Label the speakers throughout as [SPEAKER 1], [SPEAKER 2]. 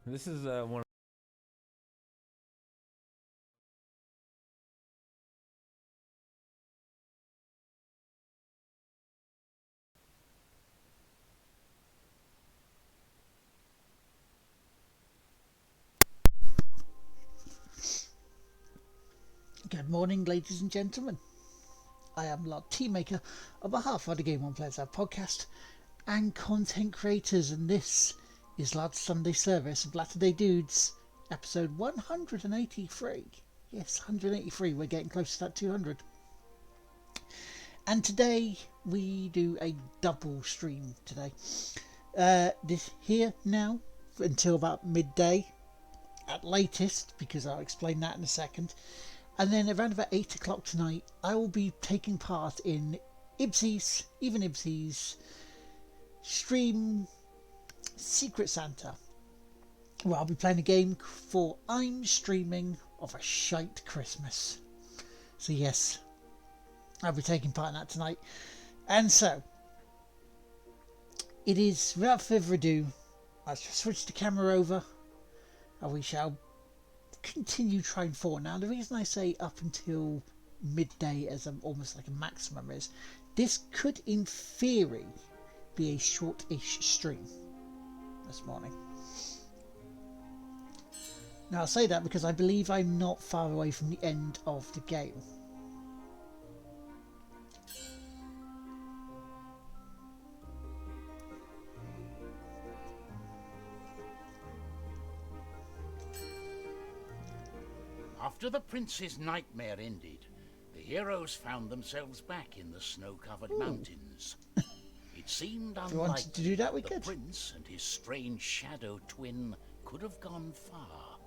[SPEAKER 1] This is one.
[SPEAKER 2] Good morning, ladies and gentlemen. I am Lord Teammaker on behalf of the Game On Players Lab podcast and content creators, and this is Lards Sunday service of Latter Day Dudes, episode 183. Yes, 183. We're getting close to that 200. And today we do a double stream today. This here now until about midday at latest, because I'll explain that in a second. And then around about 8 o'clock tonight, I will be taking part in Ibsy's stream Secret Santa, where I'll be playing a game for I'm Streaming of a Shite Christmas. So yes, I'll be taking part in that tonight. And so, it is, without further ado, I'll switch the camera over and we shall continue trying forward. Now, the reason I say up until midday as almost like a maximum is this could, in theory, be a short-ish stream this morning. Now, I'll say that because I believe I'm not far away from the end of the game.
[SPEAKER 3] After the prince's nightmare ended, the heroes found themselves back in the snow-covered mountains. It seemed
[SPEAKER 2] If you wanted to do
[SPEAKER 3] unlikely
[SPEAKER 2] that, we
[SPEAKER 3] the
[SPEAKER 2] could.
[SPEAKER 3] prince and his strange shadow twin could have gone far.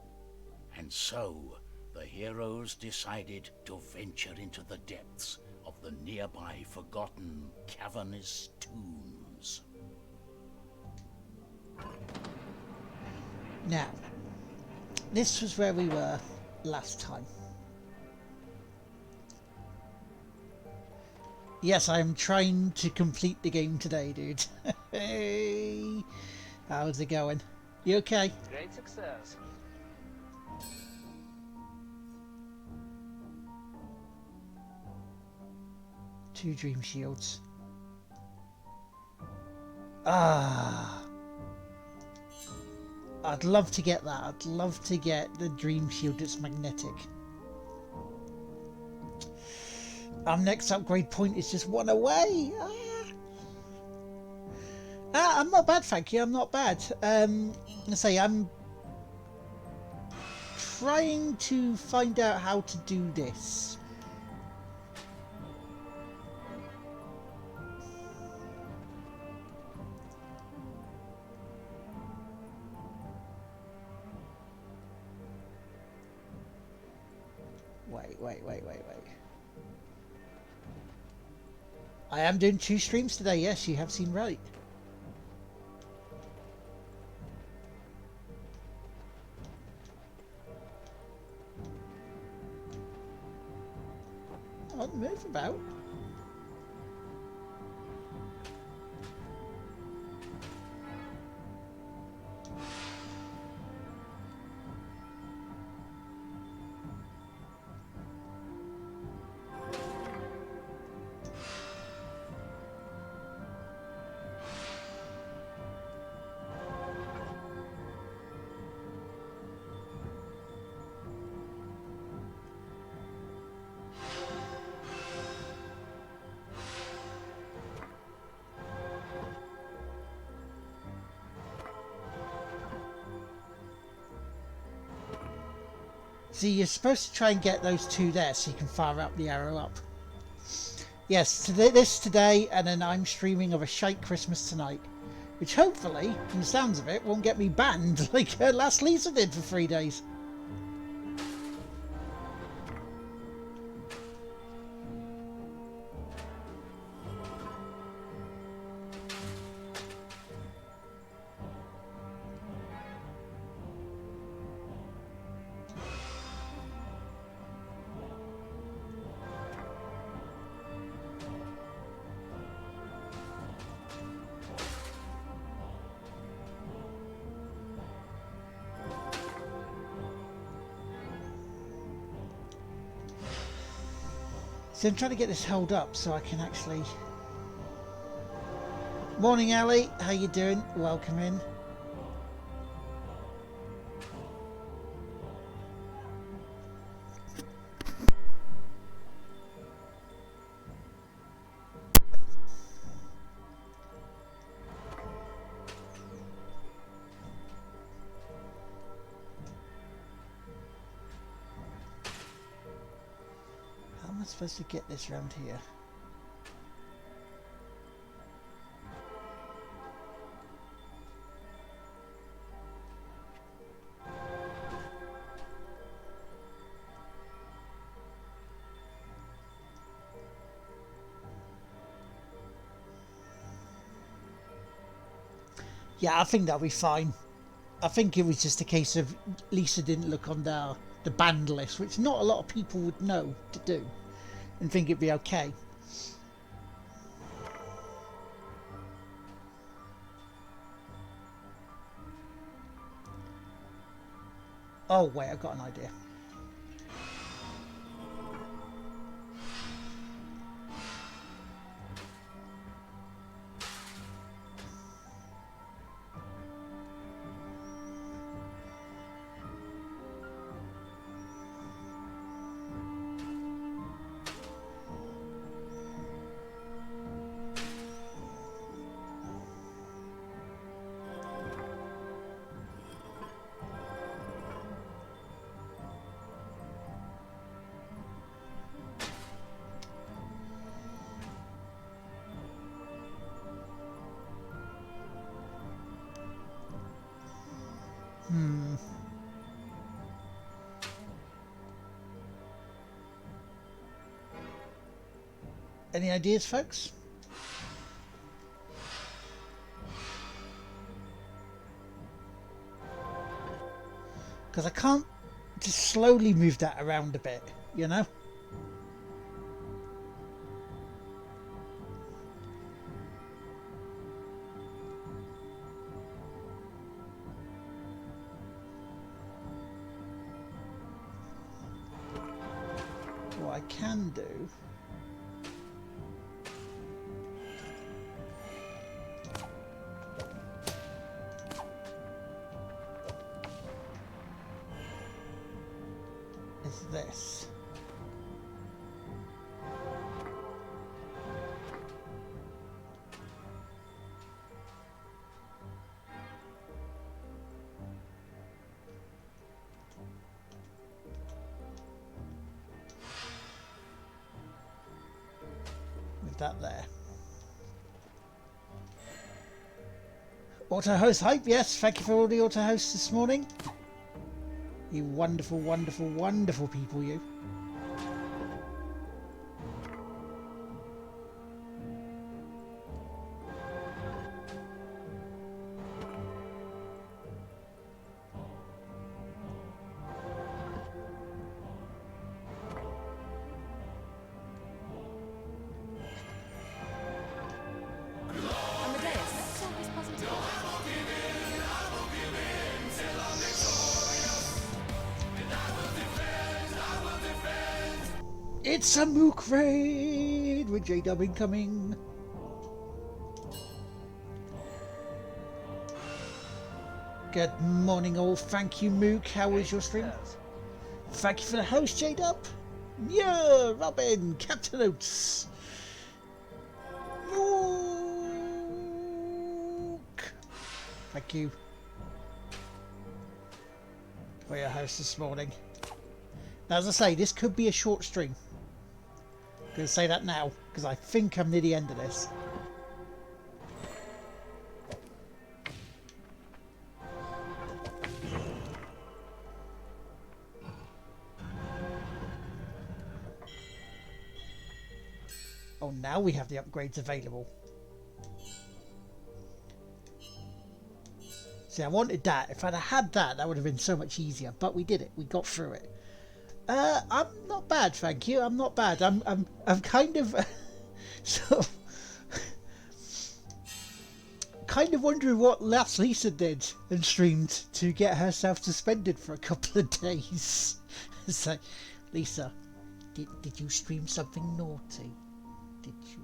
[SPEAKER 3] And so, the heroes decided to venture into the depths of the nearby forgotten cavernous tombs.
[SPEAKER 2] Now, this was where we were last time. Yes, I'm trying to complete the game today, dude. Hey, how's it going? You okay?
[SPEAKER 4] Great success.
[SPEAKER 2] Two dream shields. Ah, I'd love to get that. I'd love to get the dream shield that's magnetic. Our next upgrade point is just one away. I'm not bad, thank you. I'm not bad. Let's say I'm trying to find out how to do this. Wait. I am doing 2 streams today, yes, you have seen right. On move about. See, you're supposed to try and get those 2 there so you can fire up the arrow up. Yes, this today, and then I'm streaming of a shite Christmas tonight. Which hopefully, from the sounds of it, won't get me banned like last Lisa did for 3 days. So I'm trying to get this held up so I can actually... Morning, Ali. How you doing? Welcome in. How am I supposed to get this round here? Yeah, I think that'll be fine. I think it was just a case of Lisa didn't look on the banned list, which not a lot of people would know to do, and think it'd be okay. Oh wait, I've got an idea. Any ideas, folks? Because I can't just slowly move that around a bit, you know? What I can do... is this. With that there. Auto host hype, yes, thank you for all the auto hosts this morning. You wonderful, wonderful, wonderful people, you. It's a Mook raid with J-Dub incoming. Good morning all, thank you Mook, how was your stream? Thank you for the host J-Dub. Yeah, Robin, Captain Oates. Mook. Thank you for your host this morning. Now as I say, this could be a short stream. I'm going to say that now, because I think I'm near the end of this. Oh, now we have the upgrades available. See, I wanted that. If I'd have had that, that would have been so much easier. But we did it. We got through it. I'm not bad, thank you. I'm not bad. I'm kind of kind of wondering what last Lisa did and streamed to get herself suspended for a couple of days. It's like, Lisa, Did you stream something naughty? Did you?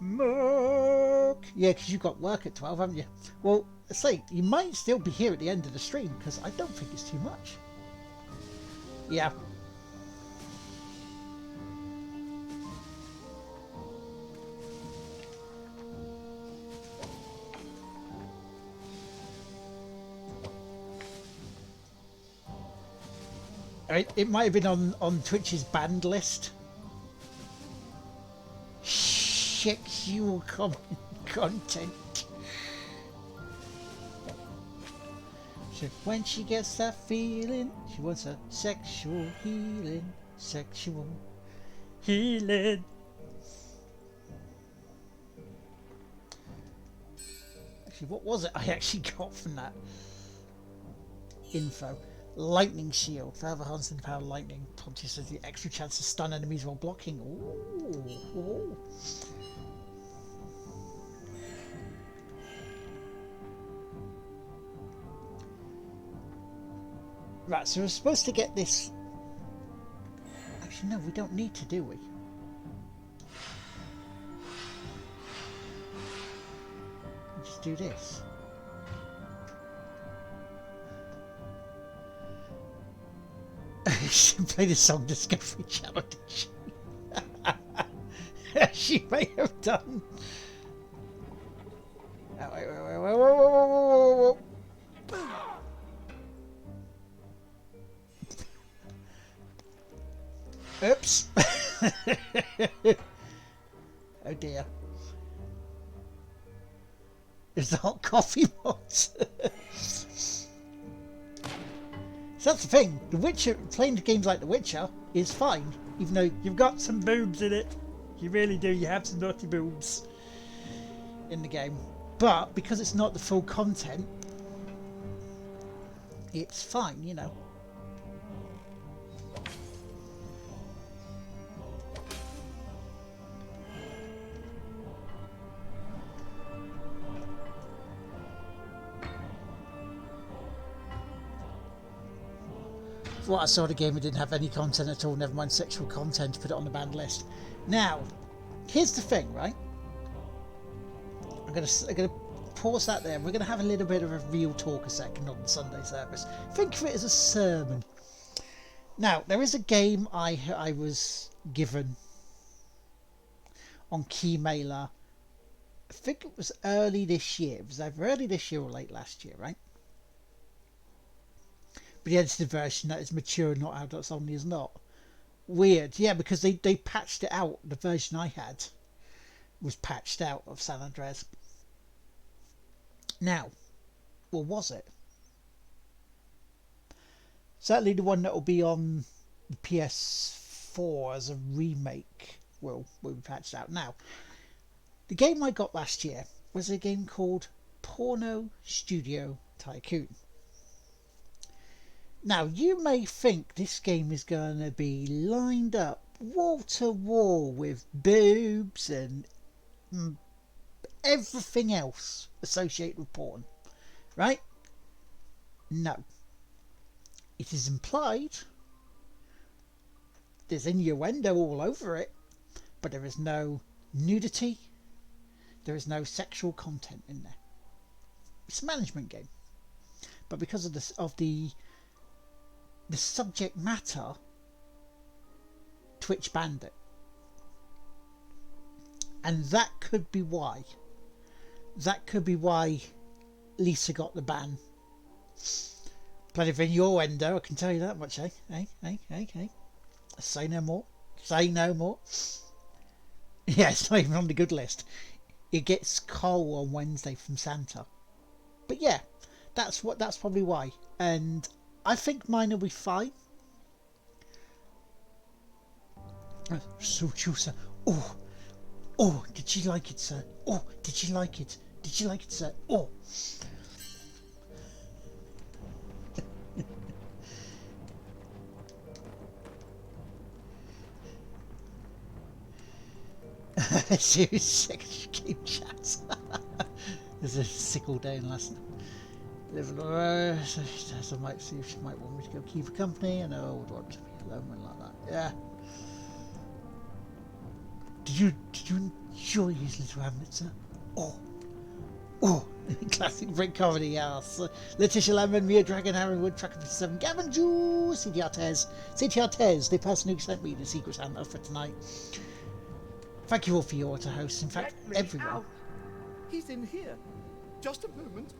[SPEAKER 2] Mark! Yeah, because you've got work at 12, haven't you? Well, say, you might still be here at the end of the stream, because I don't think it's too much. Yeah. It might have been on Twitch's banned list. Sexual content. So when she gets that feeling, she wants a sexual healing. Sexual healing. Actually, what was it I actually got from that info? Lightning shield. Further harnessing the power of lightning. Pontius has the extra chance to stun enemies while blocking. Ooh. Right, so we're supposed to get this. Actually, no, we don't need to, do we? Just do this. She played a song Discovery Channel, did she? She may have done. Oh, whoa. Oops. Oh dear. It's the hot coffee pot. So that's the thing. The Witcher, playing games like The Witcher is fine, even though you've got some boobs in it. You really do. You have some naughty boobs in the game, but because it's not the full content, it's fine, you know. What I saw the game, it didn't have any content at all, never mind sexual content, to put it on the banned list. Now, here's the thing, right? I'm gonna pause that there. We're gonna have a little bit of a real talk a second on the Sunday service. Think of it as a sermon. Now, there is a game I was given on Keymailer. I think it was early this year. It was either early this year or late last year, right? But the edited version that is mature and not adults only is not. Weird. Yeah, because they patched it out. The version I had was patched out of San Andreas. Now, well, was it? Certainly the one that will be on the PS4 as a remake will be patched out. Now, the game I got last year was a game called Porno Studio Tycoon. Now, you may think this game is going to be lined up wall to wall with boobs and everything else associated with porn, right? No. It is implied. There's innuendo all over it, but there is no nudity. There is no sexual content in there. It's a management game, but because of the subject matter, Twitch banned it. And that could be why. That could be why Lisa got the ban. Plenty of innuendo, I can tell you that much, eh? Hey. Say no more. Say no more. Yeah, it's not even on the good list. It gets coal on Wednesday from Santa. But yeah, that's probably why. And I think mine will be fine. So true, sir. Oh, did you like it, sir? Oh, did you like it? Did you like it, sir? Oh. Serious sex game chat. There's a sick all day in last night. Living on so I might see if she might want me to go keep her company, and I would want to be alone one like that. Yeah. Did you enjoy his little hamlet, sir? Oh, classic Brent comedy, yes. Letitia Lemon, Mia Dragon, Aaron Wood, Tracker 57, Gavin Jew, Cindy Artez, the person who sent me the Secret Santa for tonight. Thank you all for your auto hosts. In fact,
[SPEAKER 1] Let me
[SPEAKER 2] everyone.
[SPEAKER 1] out. He's in here. Just a moment.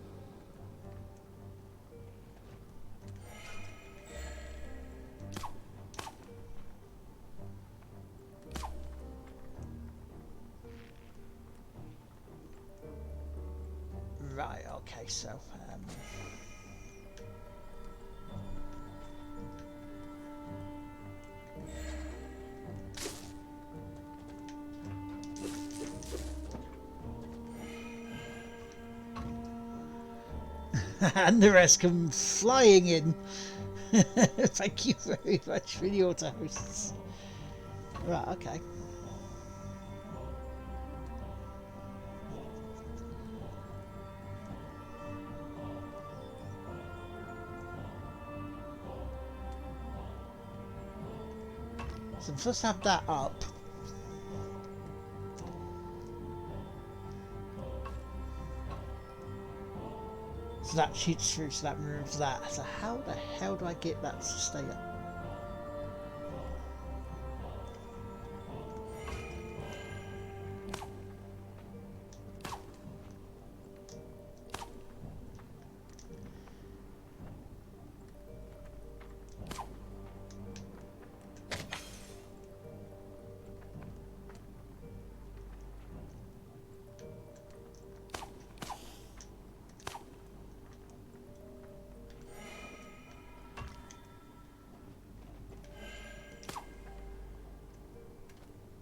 [SPEAKER 2] Right, okay, so and the rest come flying in. Thank you very much for the auto hosts. Right, okay. So first have that up. So that shoots through, so that removes that. So how the hell do I get that to stay up?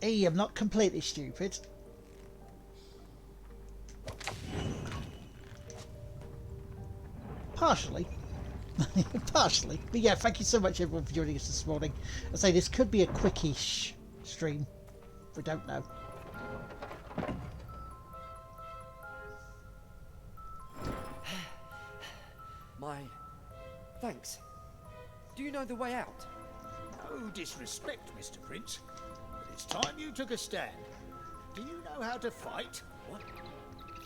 [SPEAKER 2] Hey, I'm not completely stupid. Partially. Partially. But yeah, thank you so much everyone for joining us this morning. I say this could be a quickish stream. We don't know.
[SPEAKER 4] Thanks. Do you know the way out?
[SPEAKER 5] No disrespect, Mr. Prince, but it's time you took a stand. Do you know how to fight?
[SPEAKER 4] What?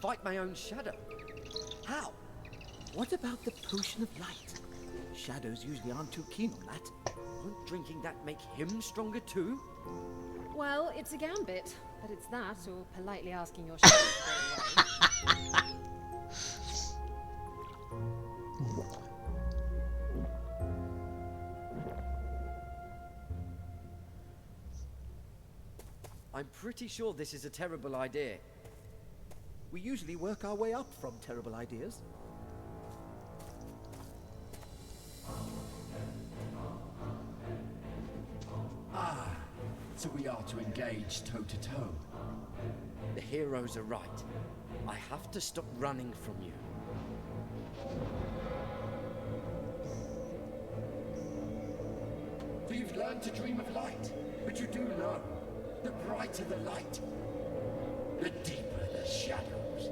[SPEAKER 4] Fight my own shadow? How?
[SPEAKER 1] What about the potion of light? Shadows usually aren't too keen on that.
[SPEAKER 4] Won't drinking that make him stronger too?
[SPEAKER 6] Well, it's a gambit, but it's that or politely asking your shadow to go away.
[SPEAKER 4] I'm pretty sure this is a terrible idea.
[SPEAKER 1] We usually work our way up from terrible ideas.
[SPEAKER 7] So we are to engage toe-to-toe.
[SPEAKER 4] The heroes are right. I have to stop running from you.
[SPEAKER 7] For you've learned to dream of light, but you do know, the brighter the light, the deeper the shadows.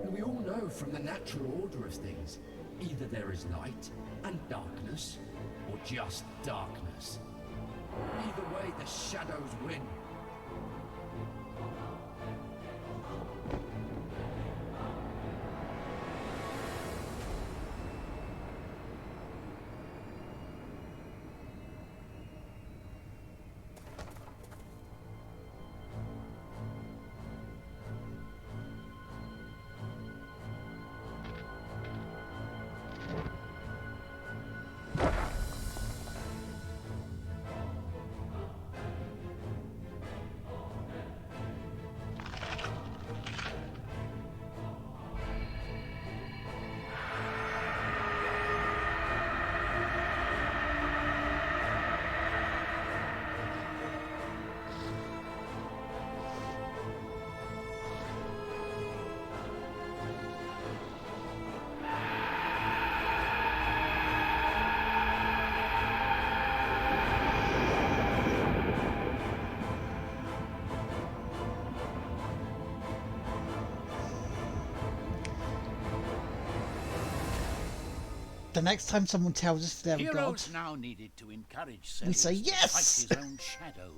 [SPEAKER 7] And we all know from the natural order of things, either there is light and darkness, or just darkness. Either way, the shadows win.
[SPEAKER 2] The next time someone tells us they're a god,
[SPEAKER 3] Heroes now needed to encourage
[SPEAKER 2] we say
[SPEAKER 3] Celius
[SPEAKER 2] yes!
[SPEAKER 3] to fight his own shadow,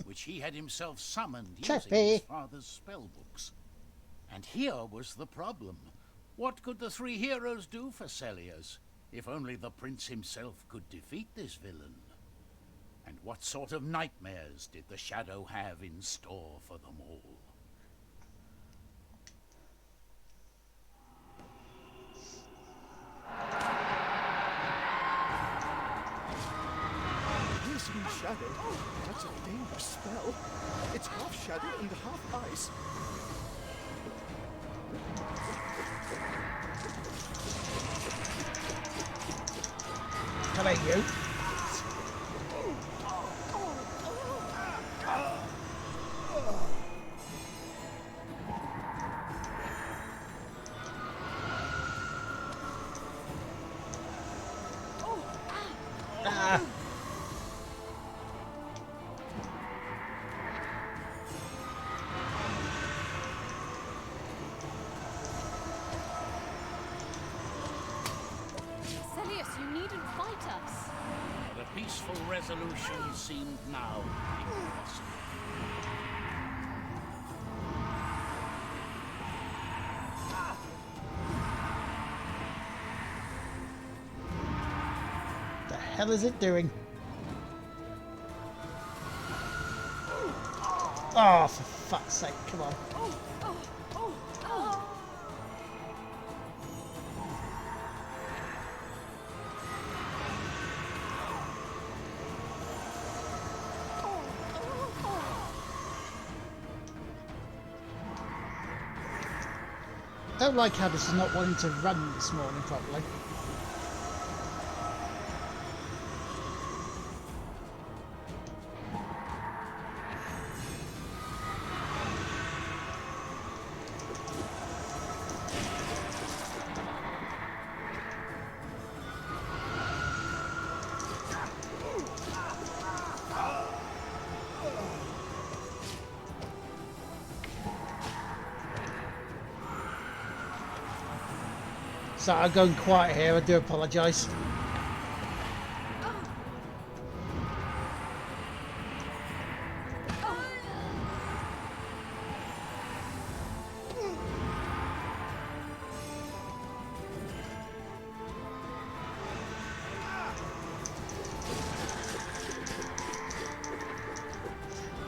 [SPEAKER 3] which he had himself summoned using
[SPEAKER 2] Trippy.
[SPEAKER 3] his father's spell books. And here was the problem. What could the three heroes do for Celius, if only the prince himself could defeat this villain? And what sort of nightmares did the shadow have in store for them all?
[SPEAKER 1] Piercing shadow. That's a dangerous spell. It's half shadow and half ice.
[SPEAKER 2] Hello, you. Ah.
[SPEAKER 6] Celius, you needn't fight us.
[SPEAKER 3] But a peaceful resolution seemed now impossible.
[SPEAKER 2] The hell is it doing? Oh, for fuck's sake, come on. Don't like how this is not wanting to run this morning properly. So I'm going quiet here, I do apologise.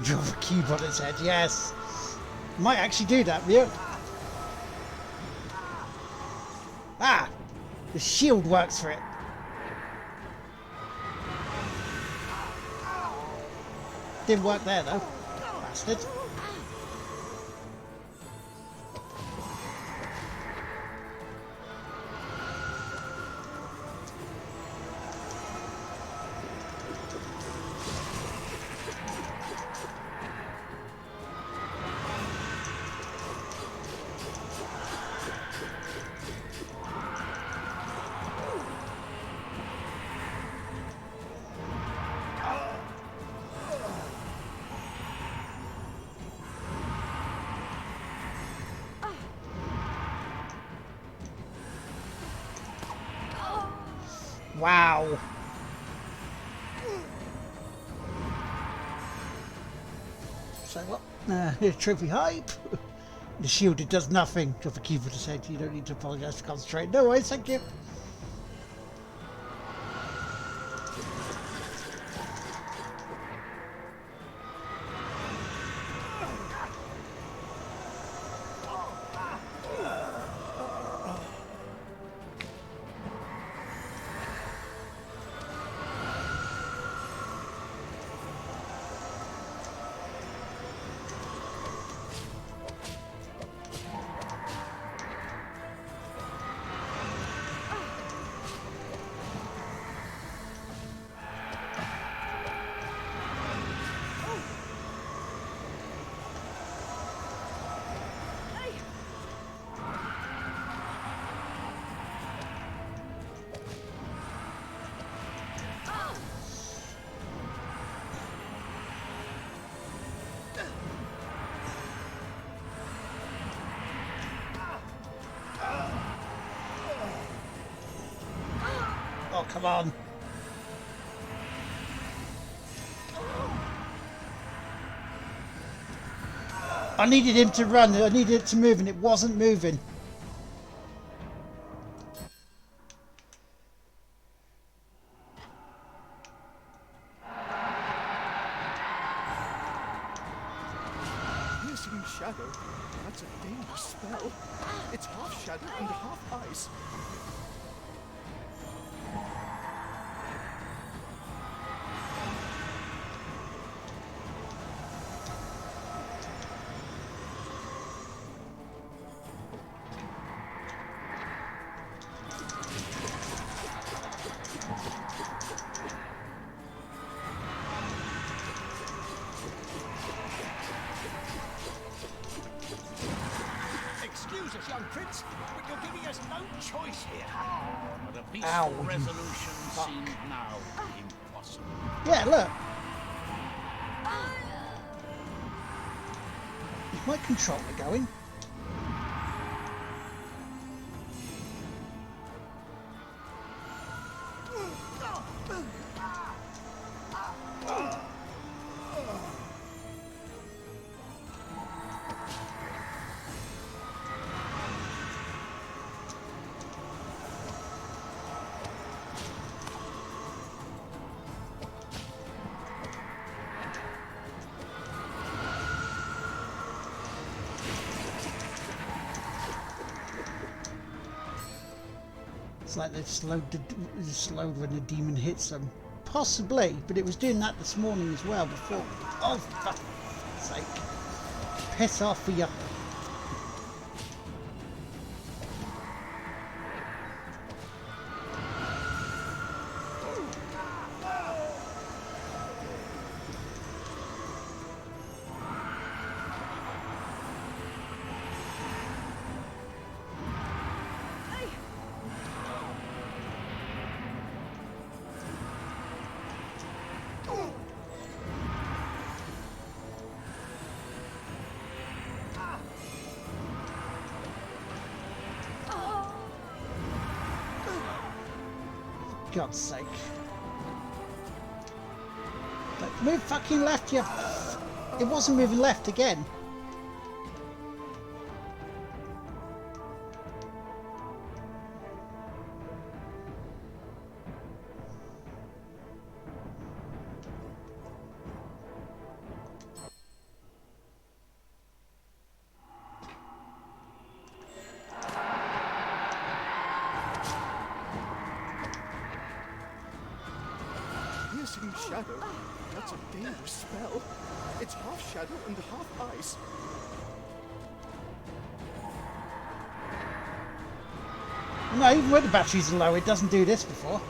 [SPEAKER 2] Drop a cube on its head, yes. Might actually do that, Rio. Ah! The shield works for it. Didn't work there though. Bastard. Wow. So what? Trophy hype. The shield, it does nothing. Drop a keyboard to say you don't need to apologise for concentrating. No worries, thank you. Oh, come on. I needed him to run. I needed it to move, and it wasn't moving.
[SPEAKER 1] Piercing shadow. That's a dangerous spell. It's half shadow and half ice.
[SPEAKER 5] Excuse us, young prince, but you're giving us no choice here.
[SPEAKER 3] But a peaceful
[SPEAKER 2] Ow, you
[SPEAKER 3] resolution seemed now impossible.
[SPEAKER 2] Yeah, look. Is my controller going? It's like they've slowed when the demon hits them. Possibly, but it was doing that this morning as well before. Oh, for fuck's sake. Piss off for you. God's sake. Like, move fucking left, you... It wasn't moving left again.
[SPEAKER 1] Piercing shadow. That's a dangerous spell. It's half shadow and half ice.
[SPEAKER 2] No, even when the batteries are low, it doesn't do this before.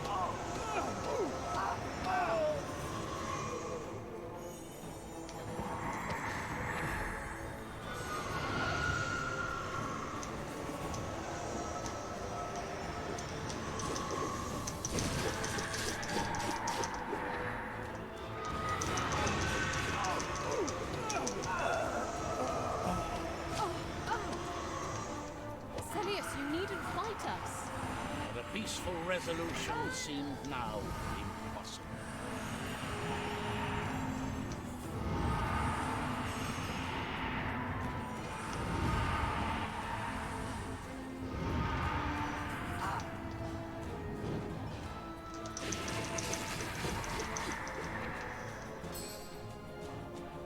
[SPEAKER 6] Celius, you needn't fight us.
[SPEAKER 3] But a peaceful resolution seemed now impossible.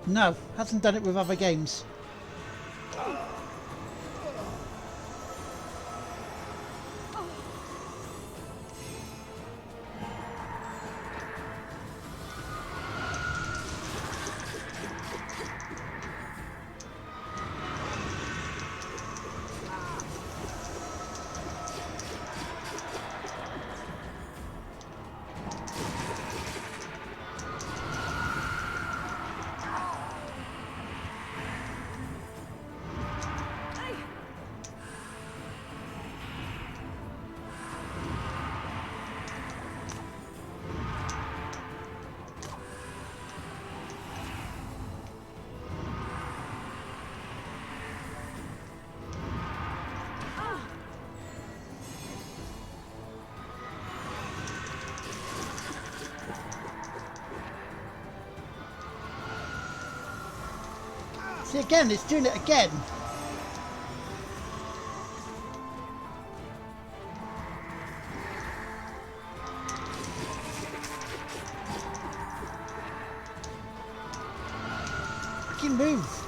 [SPEAKER 2] No, hasn't done it with other games. See, again, it's doing it again. Fucking move.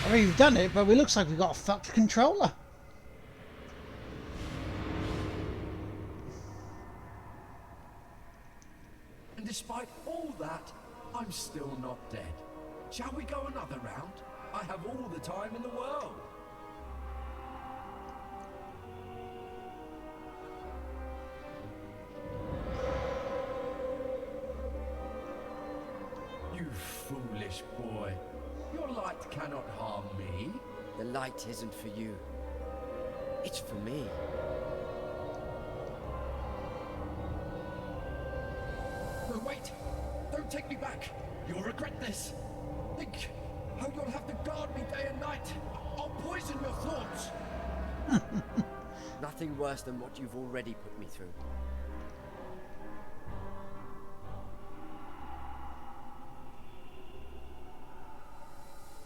[SPEAKER 2] I mean, we've done it, but it looks like we've got a fucked controller.
[SPEAKER 7] And despite all that, I'm still not dead. Shall we go another round? I have all the time in the world. You foolish boy. Your light cannot harm me.
[SPEAKER 4] The light isn't for you. It's for me.
[SPEAKER 7] No, wait! Don't take me back! You'll regret this! Think how you'll have to guard me day and night! I'll poison your thoughts!
[SPEAKER 4] Nothing worse than what you've already put me through.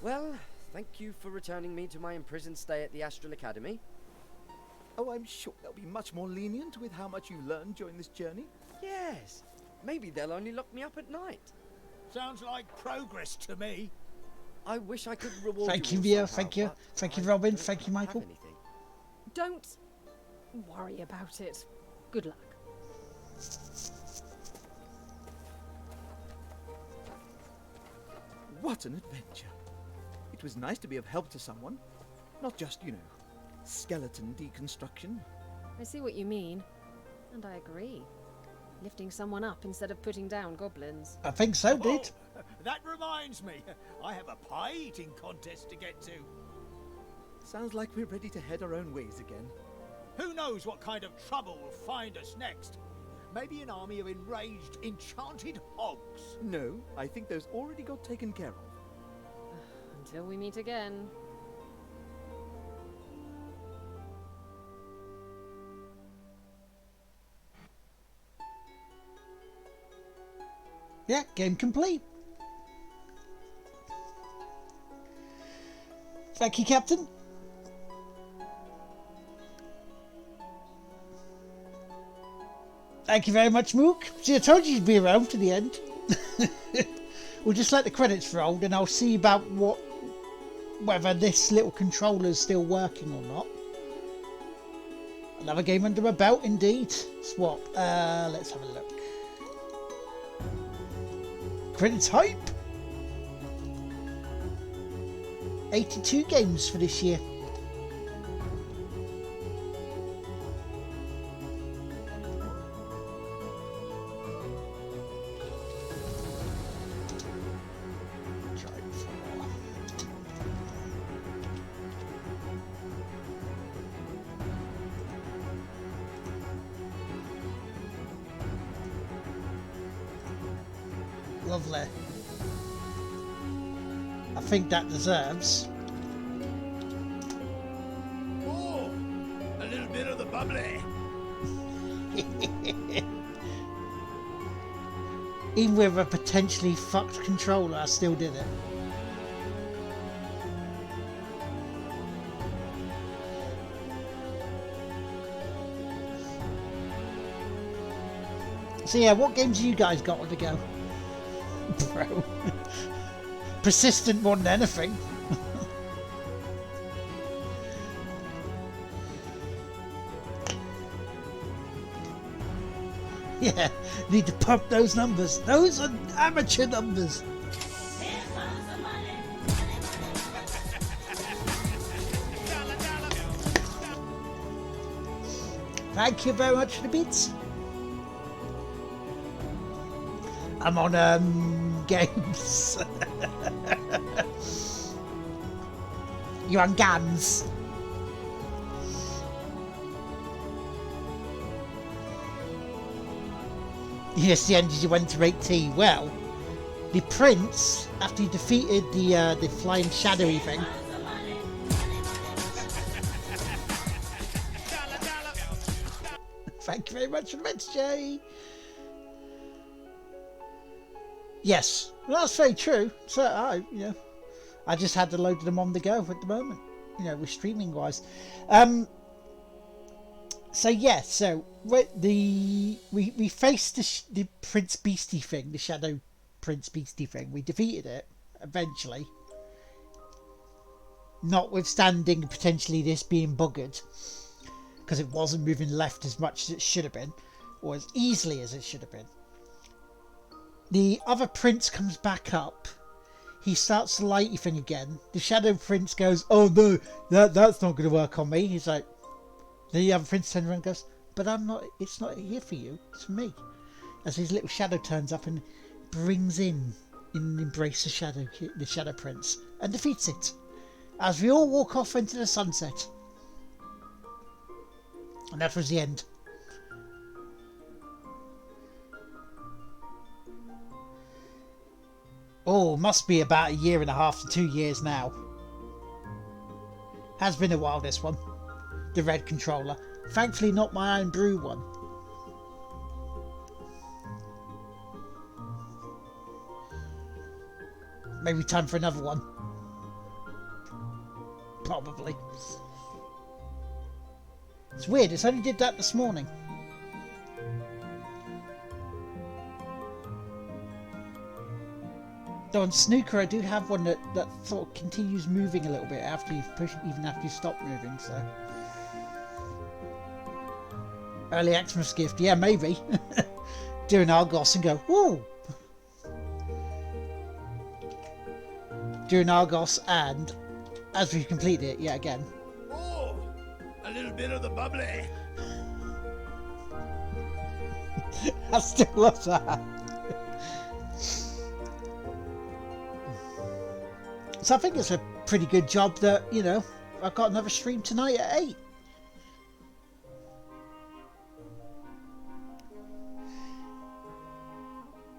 [SPEAKER 4] Well, thank you for returning me to my imprisoned stay at the Astral Academy.
[SPEAKER 1] Oh, I'm sure they'll be much more lenient with how much you learned during this journey.
[SPEAKER 4] Yes, maybe they'll only lock me up at night.
[SPEAKER 5] Sounds like progress to me.
[SPEAKER 4] I wish I could reward
[SPEAKER 2] Thank
[SPEAKER 4] you
[SPEAKER 2] you,
[SPEAKER 4] all
[SPEAKER 2] Via.
[SPEAKER 4] somehow,
[SPEAKER 2] Thank you.
[SPEAKER 4] but
[SPEAKER 2] Thank you,
[SPEAKER 4] I
[SPEAKER 2] Robin.
[SPEAKER 4] don't
[SPEAKER 2] Thank you,
[SPEAKER 4] have
[SPEAKER 2] Michael.
[SPEAKER 4] anything.
[SPEAKER 6] Don't worry about it. Good luck.
[SPEAKER 1] What an adventure. It was nice to be of help to someone. Not just, you know, skeleton deconstruction.
[SPEAKER 6] I see what you mean. And I agree. Lifting someone up instead of putting down goblins.
[SPEAKER 2] I think so, dude.
[SPEAKER 5] Oh, that reminds me. I have a pie eating contest to get to.
[SPEAKER 1] Sounds like we're ready to head our own ways again.
[SPEAKER 5] Who knows what kind of trouble will find us next? Maybe an army of enraged, enchanted hogs.
[SPEAKER 1] No, I think those already got taken care of.
[SPEAKER 6] Until we meet again.
[SPEAKER 2] Yeah, game complete. Thank you, Captain. Thank you very much, Mook. See, I told you you'd be around to the end. We'll just let the credits roll, and I'll see about whether this little controller's still working or not. Another game under my belt, indeed. Swap. Let's have a look. Credits hype. 82 games for this year. Lovely. I think that deserves.
[SPEAKER 5] Oh, a little bit of the bubbly.
[SPEAKER 2] Even with a potentially fucked controller, I still did it. So yeah, what games have you guys got on the go? Bro. Persistent more than anything. Yeah, need to pump those numbers. Those are amateur numbers. Thank you very much for the bits. I'm on games. You're on GAMS. Yes, the end is you went to 8T. Well, the prince, after he defeated the flying shadowy thing, thank you very much for the bits, Jay. Yes, well, that's very true. So I just had to load them on the go at the moment, with streaming wise. So yeah, so we faced the Prince Beastie thing, the Shadow Prince Beastie thing. We defeated it eventually, notwithstanding potentially this being buggered because it wasn't moving left as much as it should have been, or as easily as it should have been. The other prince comes back up. He starts the lighty thing again. The Shadow Prince goes, "Oh no, that's not going to work on me." He's like, the other prince turns around and goes, "But I'm not. It's not here for you. It's for me." As his little shadow turns up and brings in an embrace the Shadow Prince, and defeats it. As we all walk off into the sunset, and that was the end. Oh, must be about 1.5 to 2 years now. Has been a while, this one. The red controller. Thankfully not my own brew one. Maybe time for another one. Probably. It's weird, it's only did that this morning. Though on snooker I do have one that sort of continues moving a little bit after you've pushed, even after you stop moving, so. Early Xmas gift, yeah, maybe. Do an Argos and go, woo! Do an Argos and, as we complete it, yet again.
[SPEAKER 5] Oh, a little bit of the bubbly.
[SPEAKER 2] I still love that. So I think it's a pretty good job that, I've got another stream tonight at 8.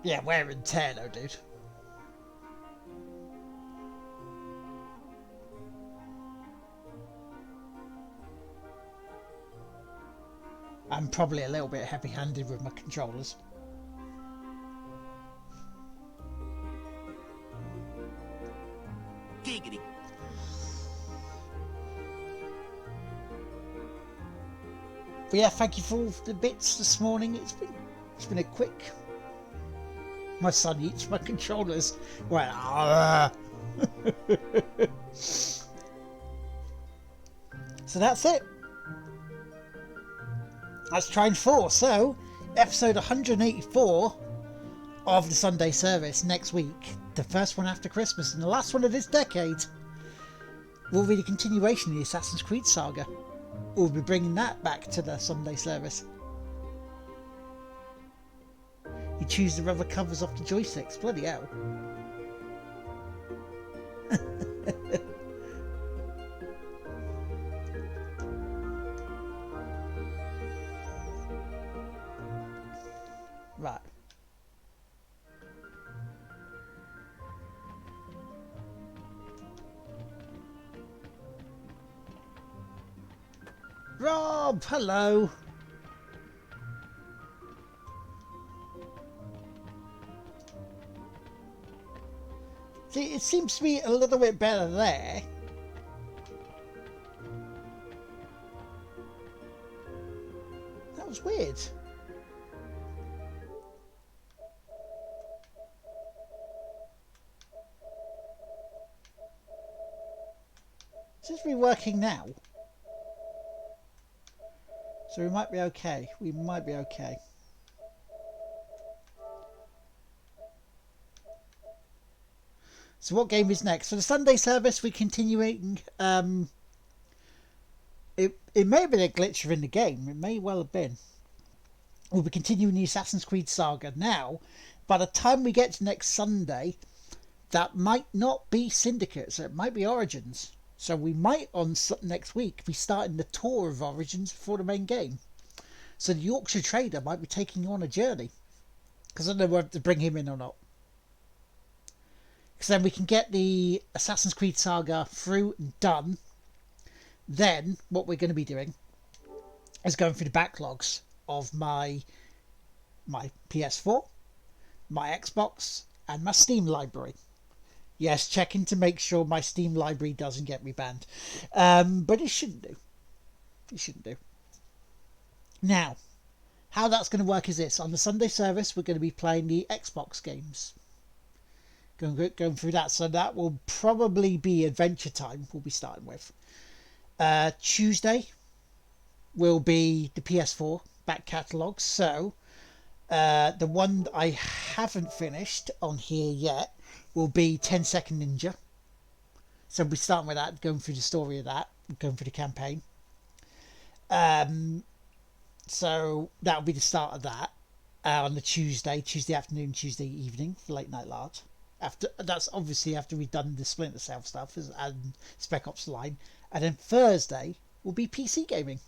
[SPEAKER 2] Yeah, wear and tear though, dude. I'm probably a little bit heavy-handed with my controllers.
[SPEAKER 5] Giggity.
[SPEAKER 2] But yeah, thank you for all the bits this morning. It's been a quick. My son eats my controllers. Well, so that's it. That's Trine 4. So, episode 184 of the Sunday service next week, the first one after Christmas and the last one of this decade, will be the continuation of the Assassin's Creed saga. We'll be bringing that back to the Sunday service. You choose the rubber covers off the joysticks. Bloody hell. Right. Rob, hello. See, it seems to be a little bit better there. That was weird. Seems to be working now. So we might be okay. We might be okay. So what game is next? For the Sunday service, we're continuing. It may have been a glitch in the game. It may well have been. We'll be continuing the Assassin's Creed saga. Now, by the time we get to next Sunday, that might not be Syndicate. So it might be Origins. So we might, on next week, be starting the tour of Origins before the main game. So the Yorkshire Trader might be taking you on a journey. Because I don't know whether to bring him in or not. Because then we can get the Assassin's Creed saga through and done. Then, what we're going to be doing is going through the backlogs of my PS4, my Xbox, and my Steam library. Yes, checking to make sure my Steam library doesn't get me banned. But it shouldn't do. It shouldn't do. Now, how that's going to work is this. On the Sunday service, we're going to be playing the Xbox games. Going through that. So that will probably be Adventure Time we'll be starting with. Tuesday will be the PS4 back catalogue. So, the one I haven't finished on here yet will be 10 Second Ninja. So we'll be starting with that, going through the story of that, going through the campaign. So that'll be the start of that on the Tuesday afternoon, Tuesday evening for Late Night Lards. That's obviously after we've done the Splinter Cell stuff and Spec Ops line. And then Thursday will be PC gaming.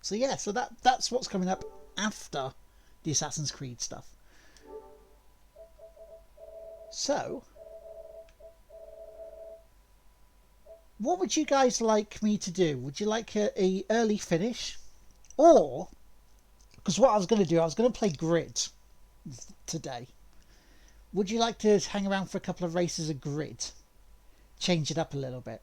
[SPEAKER 2] So yeah, so that's what's coming up after the Assassin's Creed stuff. So, what would you guys like me to do? Would you like a early finish? Or, because what I was going to do, I was going to play Grid today. Would you like to hang around for a couple of races of Grid? Change it up a little bit.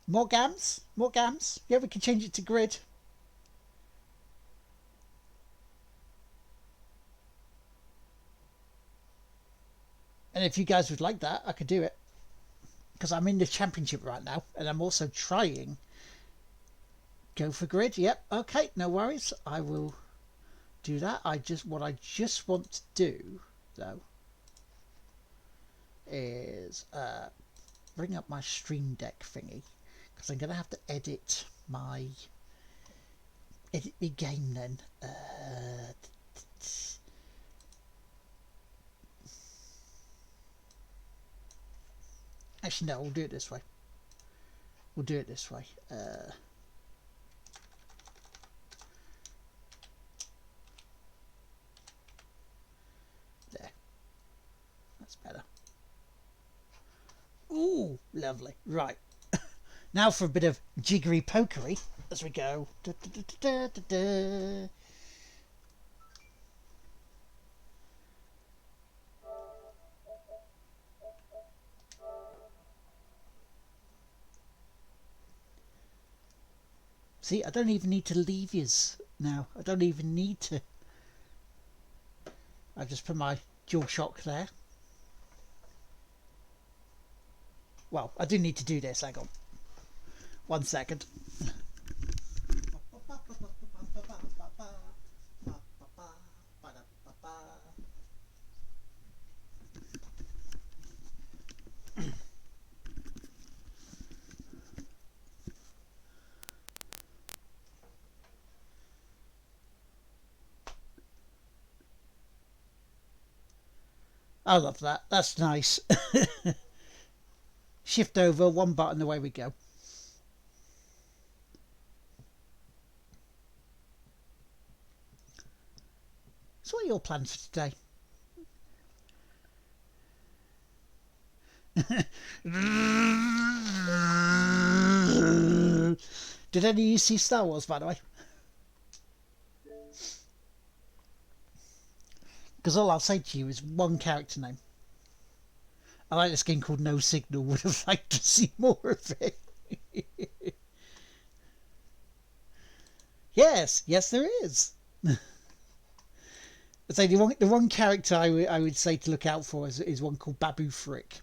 [SPEAKER 2] More gams? More gams? Yeah, we can change it to Grid. And if you guys would like that, I could do it. Because I'm in the championship right now. And I'm also trying. Go for Grid. Yep. Okay. No worries. I will do that. What I just want to do, though, is bring up my Stream Deck thingy. Because I'm going to have to edit my game then. Actually, no, we'll do it this way. We'll do it this way. There. That's better. Ooh, lovely. Right. Now for a bit of jiggery pokery as we go. Da, da, da, da, da, da. See, I don't even need to leave yous now. I don't even need to. I've just put my DualShock there. Well, I do need to do this. Hang on. 1 second. I love that. That's nice. Shift over, one button, away we go. So what are your plans for today? Did any of you see Star Wars, by the way? Because all I'll say to you is one character name. I like this game called No Signal. Would have liked to see more of it. Yes, there is. I'd say the one character I would say to look out for is one called Babu Frick.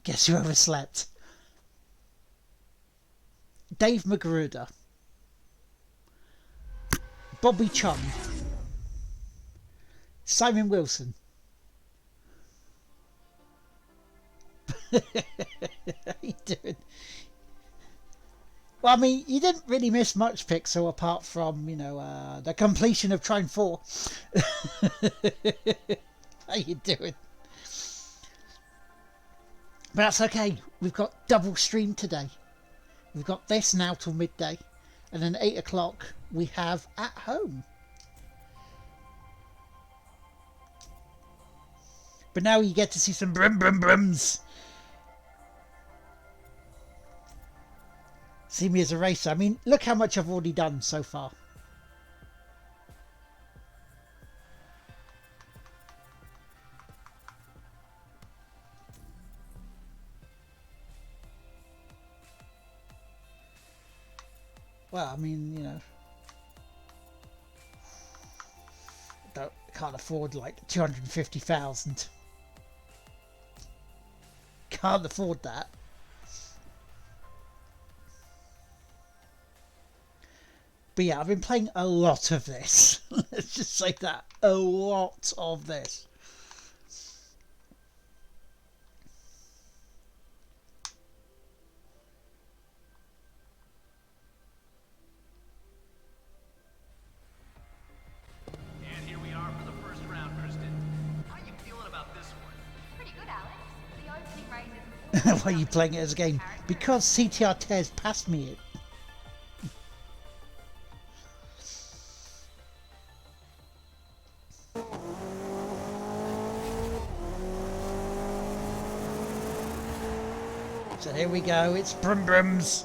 [SPEAKER 2] Guess who overslept? Dave Magruder, Bobby Chung, Simon Wilson. How you doing? Well, I mean, you didn't really miss much, Pixel, apart from, you know, the completion of Trine 4. How you doing? But that's okay. We've got double stream today. We've got this now till midday. And then 8 o'clock we have At Home. But now you get to see some brum brum brums. See me as a racer. I mean, look how much I've already done so far. Well, I mean, you know, can't afford like 250,000. Can't afford that. But yeah, I've been playing a lot of this. Let's just say that. A lot of this. Why are you playing it as a game? Because CTR tears past me it. So here we go, it's Brum Brums.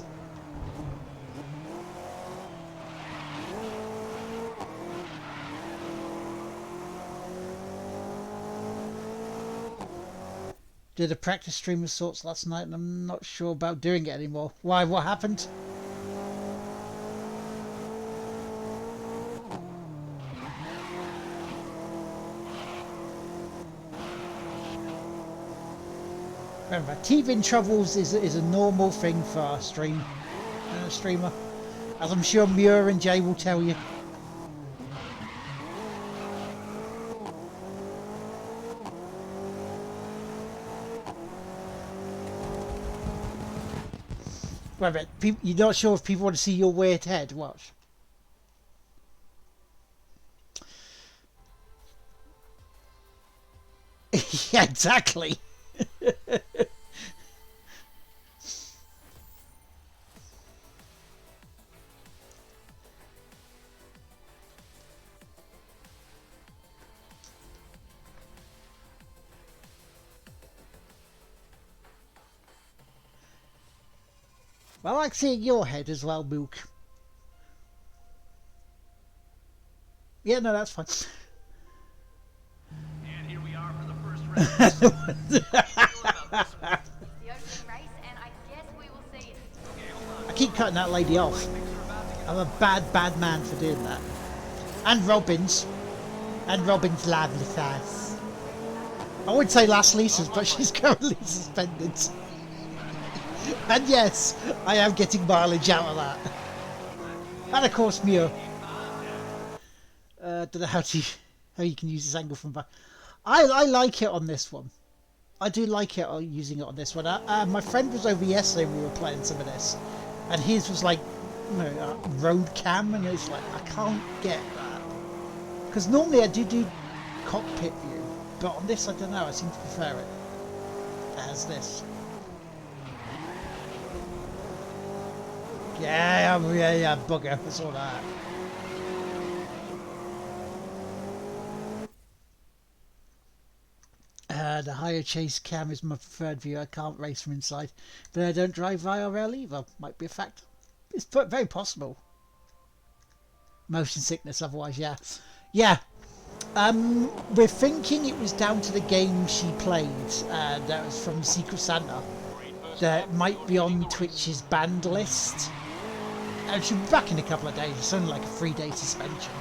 [SPEAKER 2] Did a practice stream of sorts last night and I'm not sure about doing it anymore. Why? What happened? Remember, teething troubles is a normal thing for a streamer. As I'm sure Muir and Jay will tell you. Wait a minute, you're not sure if people want to see your weird head? Watch. Yeah, exactly. I like seeing your head as well, Mook. Yeah, no, that's fine.
[SPEAKER 8] And here we are for the first round. The opening race, and I guess we will see it.
[SPEAKER 2] I keep cutting that lady off. I'm a bad man for doing that. And Robbins. And Robin's lovely face. I would say last Lisa's, but she's currently suspended. And yes, I am getting mileage out of that. And of course, Muir. Don't know how you can use this angle from back. I like it on this one. I do like it using it on this one. My friend was over yesterday. We were playing some of this, and his was like, road cam, and it's like I can't get that because normally I do cockpit view, but on this I don't know. I seem to prefer it as this. Yeah, bugger. I saw that. The higher chase cam is my preferred view. I can't race from inside, but I don't drive IRL either. Might be a fact. It's very possible. Motion sickness, otherwise, yeah. Yeah. We're thinking it was down to the game she played. That was from Secret Santa. That might be on Twitch's banned list. And she'll be back in a couple of days. It's only like a 3-day suspension.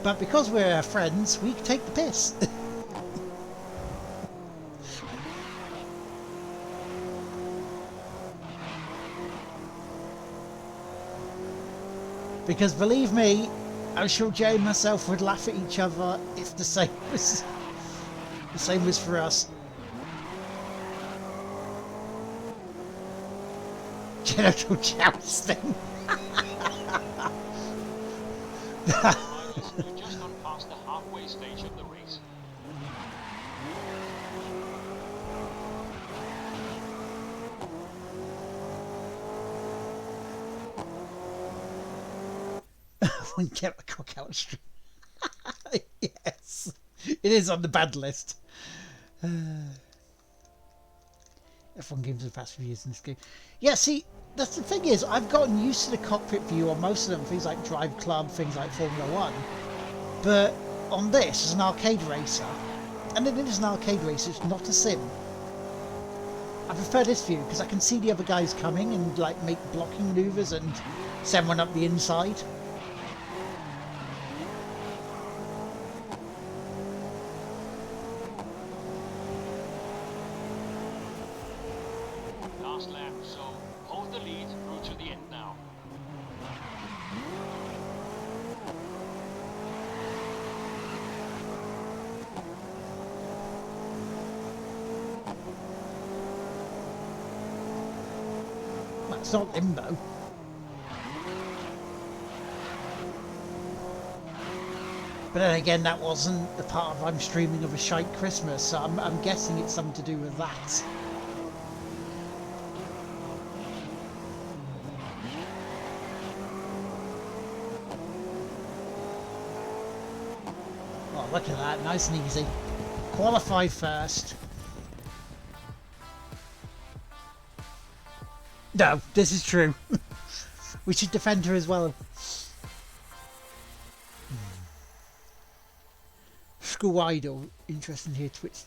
[SPEAKER 2] But because we're friends, we take the piss. Because believe me, I'm sure Jay and myself would laugh at each other if the same was for us. Genital jousting.
[SPEAKER 9] You've just gone past the halfway stage of the race.
[SPEAKER 2] Wouldn't get the cookout stream. Yes, it is on the bad list. F1 games are fast reviews in this game. Yeah, see, that's the thing is, I've gotten used to the cockpit view on most of them, things like Drive Club, things like Formula 1. But on this, as an arcade racer, and it is an arcade racer, it's not a sim. I prefer this view because I can see the other guys coming and like make blocking maneuvers and send one up the inside.
[SPEAKER 9] Last lap, so hold the lead through to the end now.
[SPEAKER 2] That's not limbo. But then again, that wasn't the part of I'm streaming of a shite Christmas, so I'm guessing it's something to do with that. Oh, look at that, nice and easy. Qualify first. No, this is true. We should defend her as well. School Idol, interesting here, Twitch.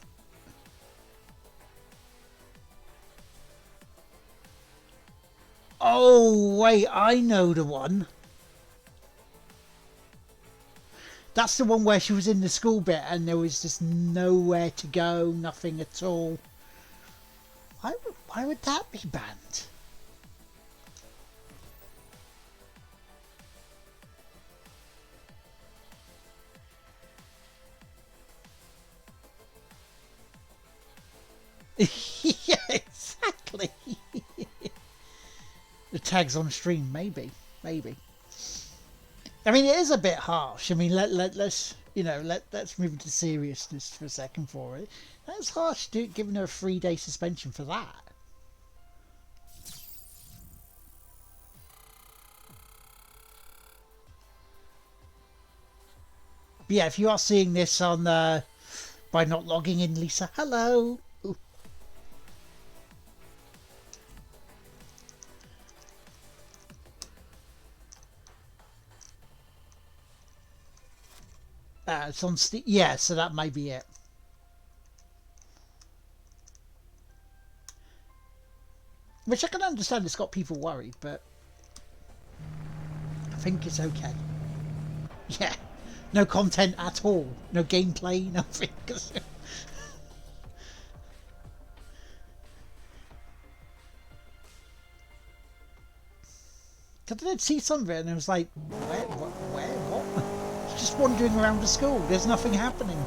[SPEAKER 2] Oh, wait, I know the one. That's the one where she was in the school bit and there was just nowhere to go, nothing at all. Why would that be banned? Yeah, exactly. The tags on stream, maybe. I mean, it is a bit harsh. I mean, let's move into seriousness for a second for it. That's harsh, giving her a 3-day suspension for that. But yeah, if you are seeing this on by not logging in, Lisa, hello. It's on Steam. Yeah, so that may be it. Which I can understand, it's got people worried, but think it's okay. Yeah, no content at all. No gameplay, nothing. Because I did see some of it and I was like, what? Just wandering around the school, there's nothing happening.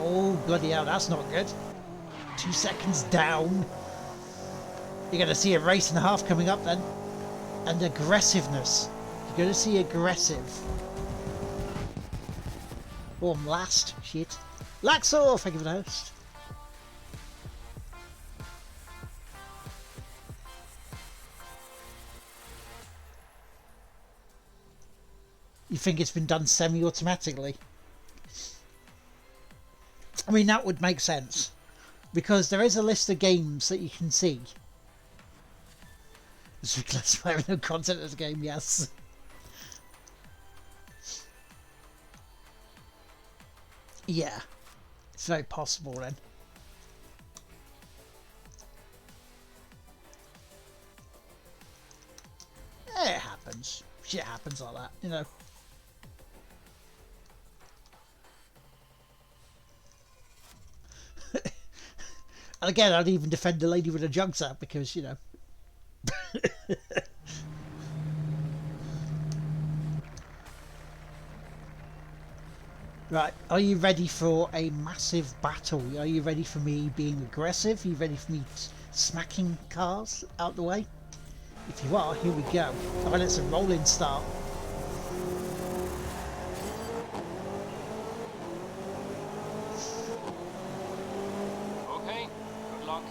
[SPEAKER 2] Oh, bloody hell, that's not good. 2 seconds down. You're going to see a race and a half coming up then. And aggressiveness. You're going to see aggressive. Oh, I'm last. Shit. Laxor, thank you for the host. You think it's been done semi-automatically? I mean, that would make sense. Because there is a list of games that you can see. It's classified with no content as a game, yes. Yeah. It's very possible then. It happens. Shit happens like that, you know. And again, I'd even defend the lady with the jugs out because, you know. Right, are you ready for a massive battle? Are you ready for me being aggressive? Are you ready for me smacking cars out the way? If you are, here we go. Alright, it's a rolling start.
[SPEAKER 9] Okay, good luck.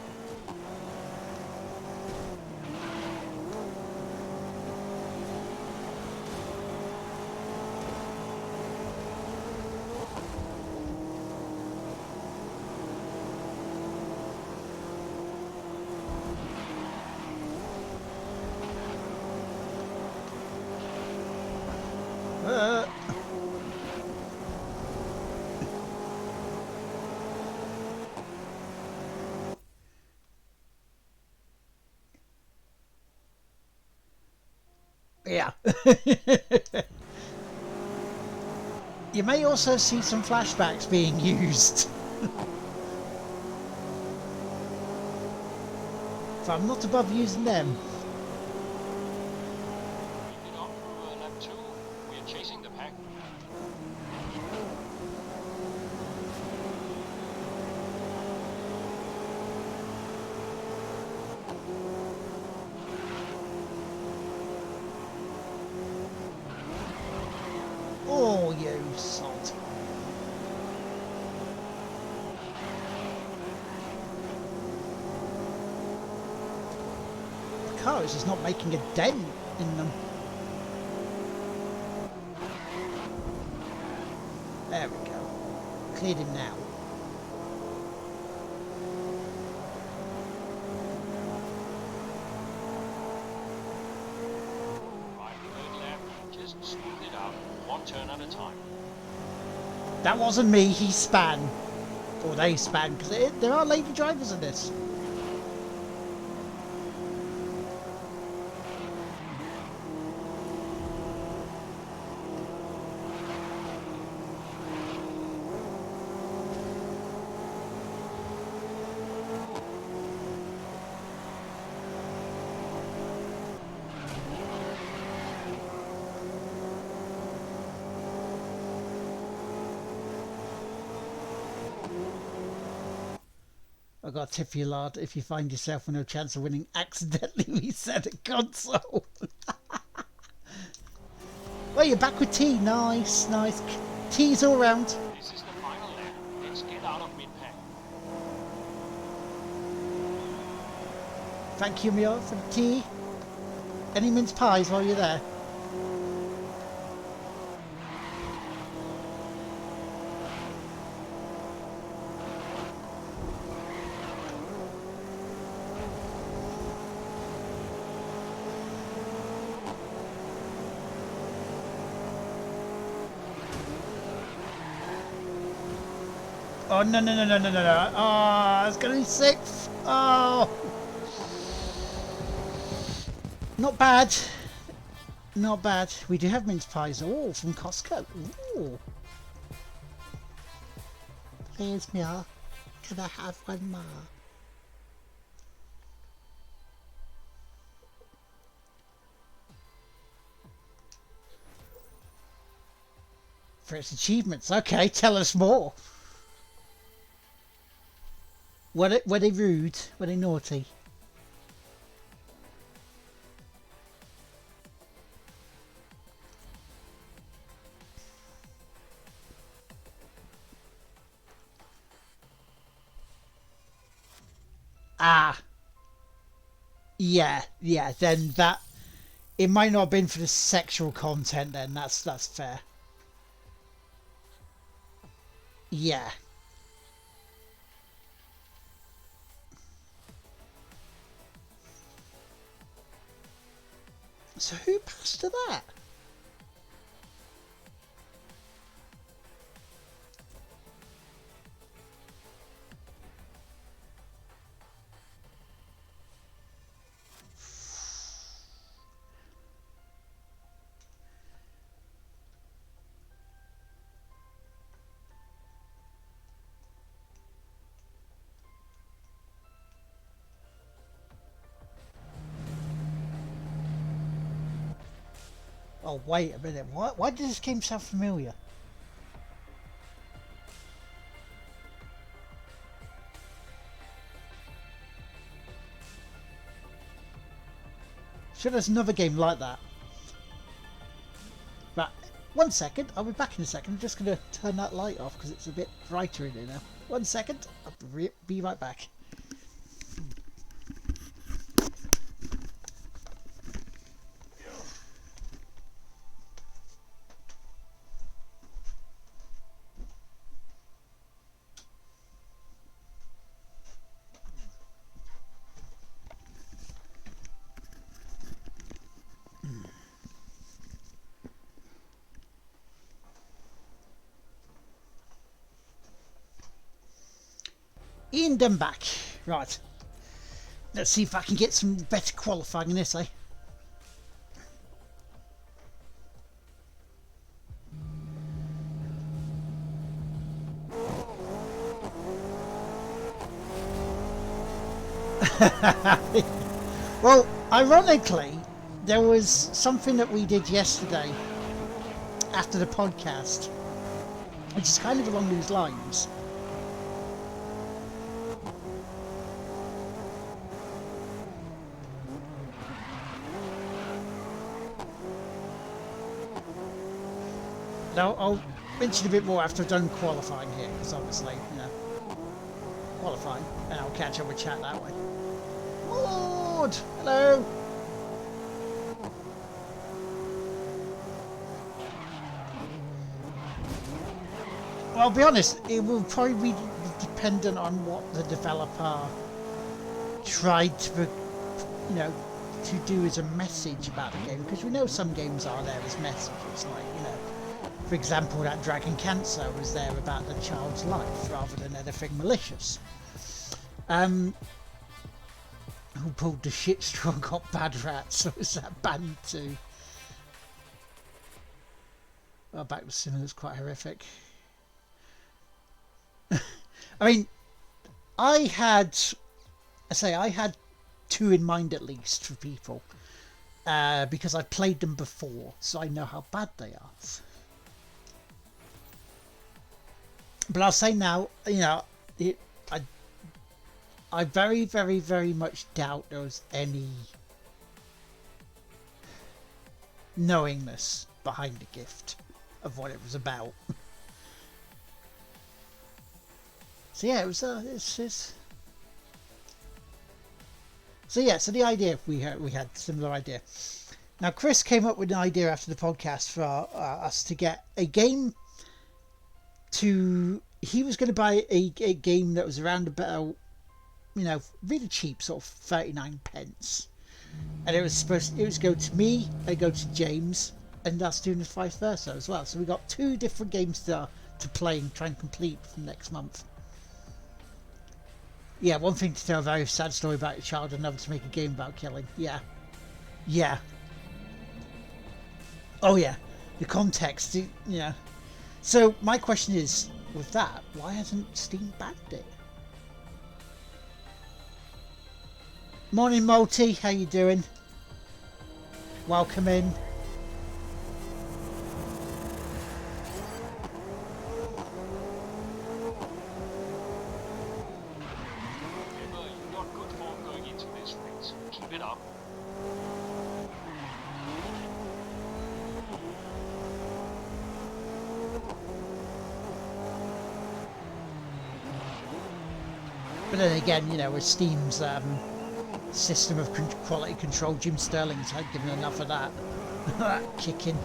[SPEAKER 2] Yeah. You may also see some flashbacks being used. If I'm not above using them.
[SPEAKER 9] We did up through lap 2. We are chasing the pack.
[SPEAKER 2] Oh, you sod. The car is just not making a dent in them. There we go. Cleared him now.
[SPEAKER 9] Right, third lap. Just smooth it out. One turn at a time.
[SPEAKER 2] That wasn't me, he span. Or they span, because there are lady drivers in this. I got a tip for you, lad. If you find yourself with no chance of winning, accidentally reset a console. Well, you're back with T. Nice, nice. T's all round.
[SPEAKER 9] This is the final lap. Let's get out of mid-pack.
[SPEAKER 2] Thank you, Mio, for the T. Any mince pies while you're there? Oh, no, no, no, no, no, no, no. Oh, it's going to be 6th. Oh. Not bad. Not bad. We do have mince pies. Oh, from Costco. Ooh. Please, Mia. Can I have one more? For its achievements. Okay, tell us more. Were they rude? Were they naughty? Ah. Yeah, then that... It might not have been for the sexual content then, that's fair. Yeah. So who passed to that? Oh, wait a minute. Why does this game sound familiar? Sure, there's another game like that. Right, 1 second. I'll be back in a second. I'm just going to turn that light off because it's a bit brighter in here now. 1 second. I'll be right back. Ian done back. Right. Let's see if I can get some better qualifying in this, eh? Well, ironically, there was something that we did yesterday after the podcast, which is kind of along these lines. Now, I'll mention a bit more after I've done qualifying here, because obviously, you know, qualifying, and I'll catch up with chat that way. Lord! Hello! Well, I'll be honest, it will probably be dependent on what the developer tried to, you know, to do as a message about the game, because we know some games are there as messages, like, you know, for example, that Dragon Cancer was there about the child's life rather than anything malicious. Who pulled the shit straw and got bad rats? So was that banned too? Well, back to cinema was quite horrific. I mean, I had 2 in mind at least for people, because I've played them before, so I know how bad they are. But I'll say now, you know, I very, very, very much doubt there was any knowingness behind the gift of what it was about. So yeah, it was so yeah, so the idea we had similar idea. Now, Chris came up with an idea after the podcast for us to get a game to... He was going to buy a game that was around about, really cheap, sort of 39 pence. And it was go to me, I go to James, and us doing the vice versa as well. So we got 2 different games to play and try and complete from next month. Yeah, one thing to tell a very sad story about a child, another to make a game about killing. Yeah. Yeah. Oh yeah. The context, yeah. So my question is, with that, why hasn't Steam banned it? Morning, Multi. How you doing? Welcome in.
[SPEAKER 9] Remember, you're not good form going into this, Prince. Keep it up.
[SPEAKER 2] But then again, with Steam's system of quality control, Jim Sterling's had given enough of that. That kicking,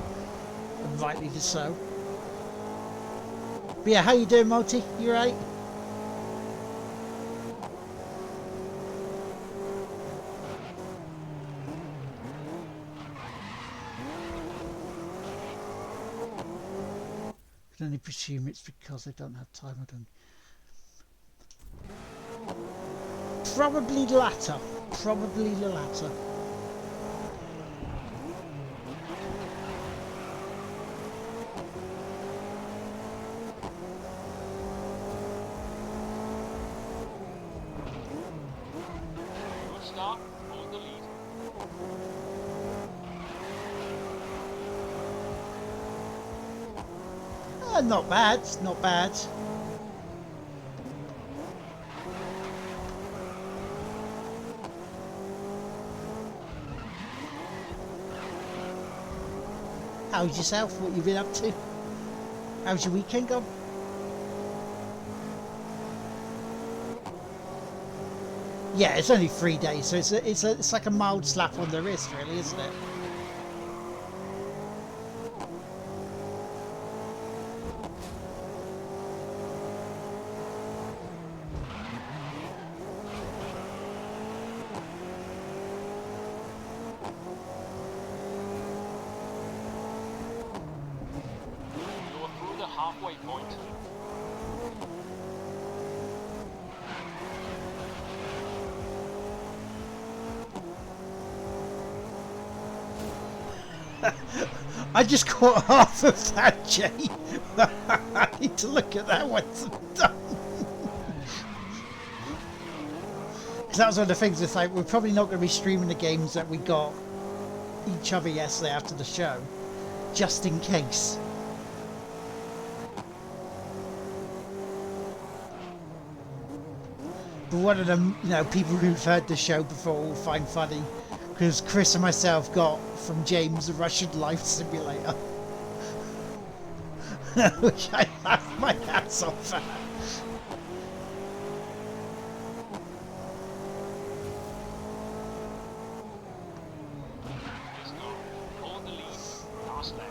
[SPEAKER 2] and rightly so. But yeah, how you doing, Multi? You right? I can only presume it's because I don't have time. I don't. Probably the latter. Probably the latter.
[SPEAKER 9] Good start. Hold the lead.
[SPEAKER 2] Not bad. Not bad. How's yourself? What you been up to? How's your weekend gone? Yeah, it's only 3 days, so it's like a mild slap on the wrist, really, isn't it?
[SPEAKER 9] You're through the halfway point.
[SPEAKER 2] I just caught half of that, Jay. I need to look at that once I'm done. Because that was one of the things, it's like, we're probably not going to be streaming the games that we got each other yesterday after the show, just in case. But one of them, people who've heard the show before will find funny, because Chris and myself got from James a Russian Life Simulator, which I laughed my ass off at.
[SPEAKER 9] Let's go. Hold the lead. Last lap.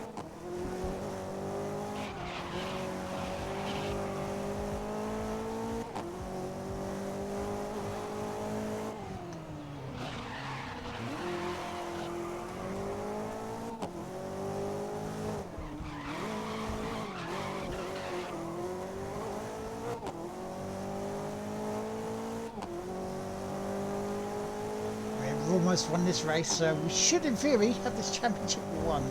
[SPEAKER 2] We've almost won this race, so we should, in theory, have this championship won.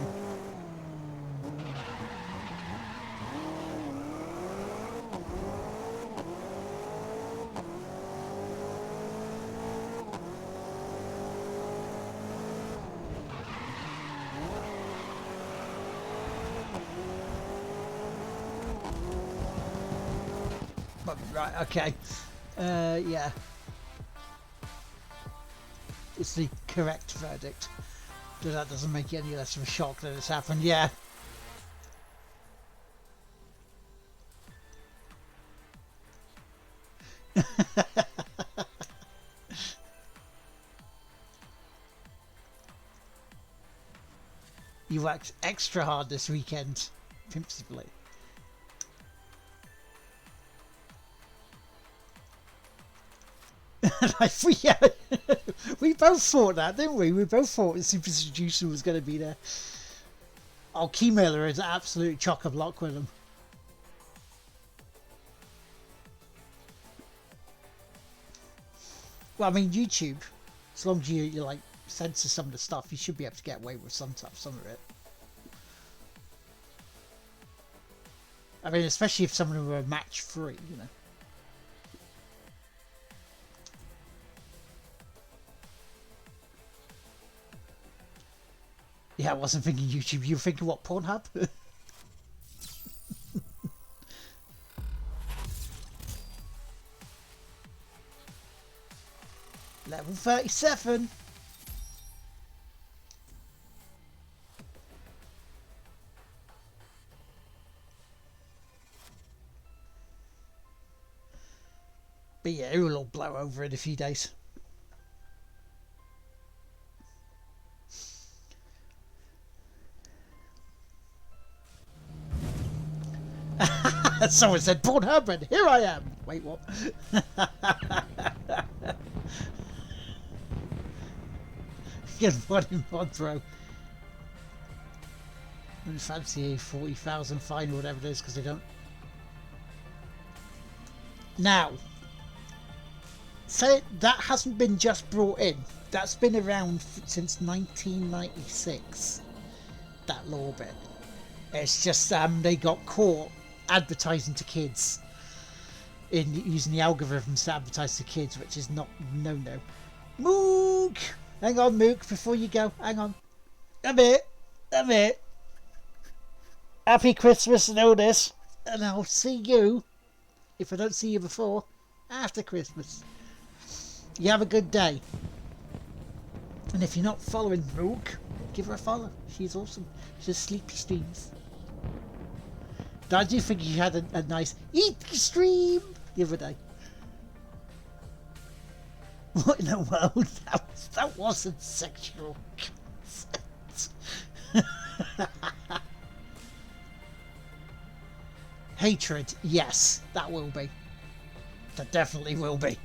[SPEAKER 2] Right, okay. Yeah. It's the correct verdict. But that doesn't make it any less of a shock that it's happened, yeah. you worked extra hard this weekend, principally. We both thought that, didn't we? We both thought the Super Seducer was going to be there. Oh, Keymailer is absolute chock-a-block with him. Well, I mean, YouTube, as long as you like censor some of the stuff, you should be able to get away with some of it. I mean, especially if some of them are match free, you know. Yeah, I wasn't thinking YouTube. You were thinking what, Pornhub? Level 37. But yeah, it will all blow over in a few days. Someone said Pornhub and here I am. Wait, what? Good morning, Monthro. I fancy a 40,000 fine or whatever it is because they don't. Now, say that hasn't been just brought in. That's been around since 1996. That law bit. It's just they got caught advertising to kids in using the algorithms to advertise to kids, which is not no. Mook, hang on, Mook, before you go, hang on. A bit. Happy Christmas and all this, and I'll see you, if I don't see you before, after Christmas. You have a good day. And if you're not following Mook, give her a follow. She's awesome. She does sleepy streams. I do think you had a nice eat stream the other day. What in the world? That wasn't sexual consent. Hatred, yes, that will be. That definitely will be.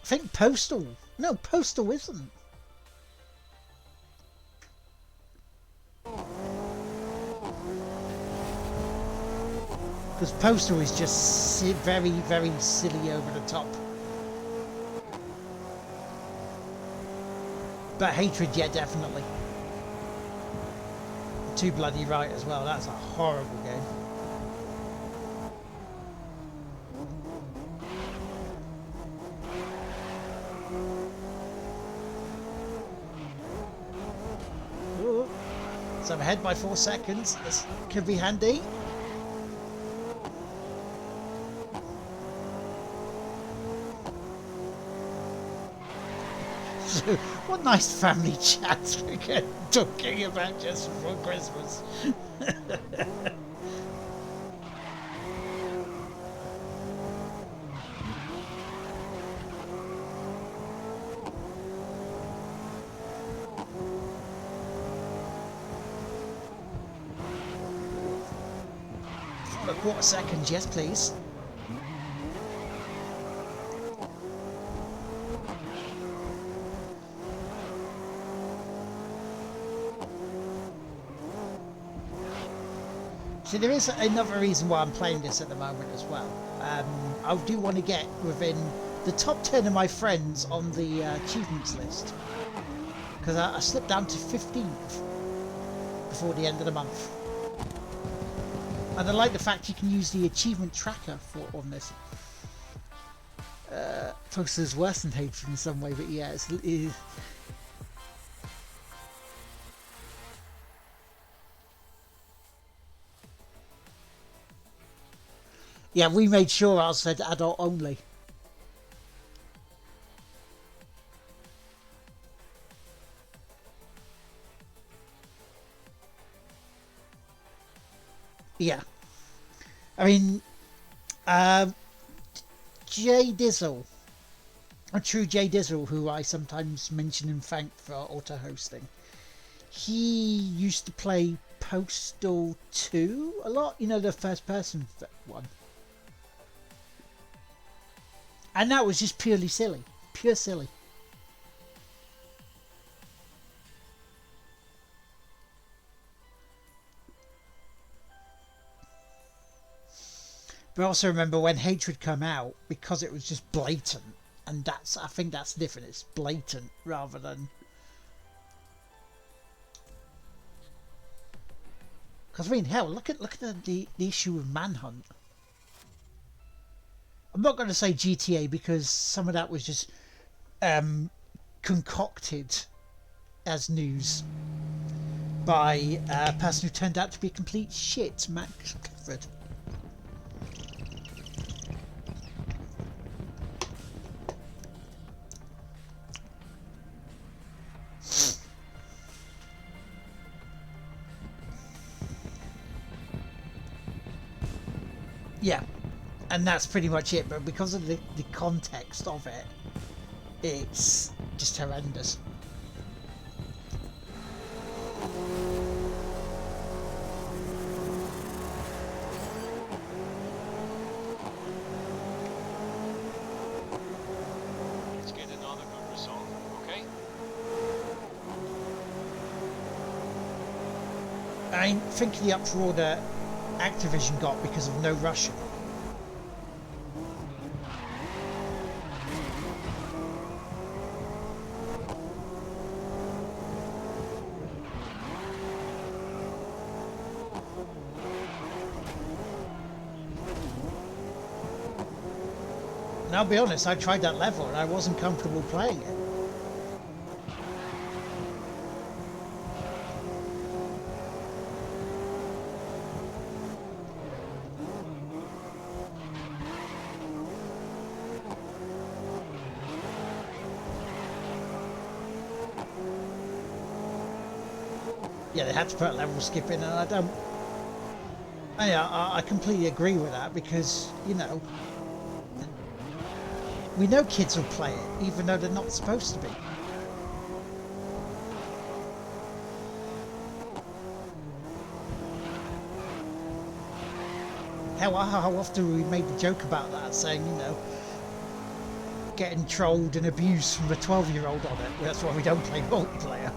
[SPEAKER 2] I think Postal. No, Postal isn't. Because Postal is just very, very silly over the top. But Hatred, yeah, definitely. Too bloody right as well. That's a horrible game. Ooh. So I'm ahead by 4 seconds. This could be handy. What nice family chats we get talking about just before Christmas. A quarter second, yes please. See, there is another reason why I'm playing this at the moment as well. I do want to get within the top 10 of my friends on the achievements list. Because I slipped down to 15th before the end of the month. And I like the fact you can use the achievement tracker on this. Folks, is worse than hatred in some way, but yeah, it is. Yeah, we made sure ours said adult only. Yeah. I mean, Jay Dizzle. True J Dizzle, who I sometimes mention and thank for auto hosting, he used to play Postal 2 a lot, you know, the first person one. And that was just purely silly. Pure silly. But I also remember when Hatred come out, because it was just blatant, and I think that's different. It's blatant rather than. Because I mean, hell, look at the issue of Manhunt. I'm not going to say GTA because some of that was just concocted as news by a person who turned out to be a complete shit, Max Clifford. Yeah, and that's pretty much it, but because of the context of it, it's just horrendous.
[SPEAKER 9] Let's get another good result, okay?
[SPEAKER 2] I think the uproar that Activision got because of no Russian. And I'll be honest, I tried that level and I wasn't comfortable playing it. Yeah, they had to put a level skip in, and I completely agree with that because, you know, we know kids will play it even though they're not supposed to be. How often we made the joke about that, saying, you know, getting trolled and abused from a 12-year-old on it. That's why we don't play multiplayer.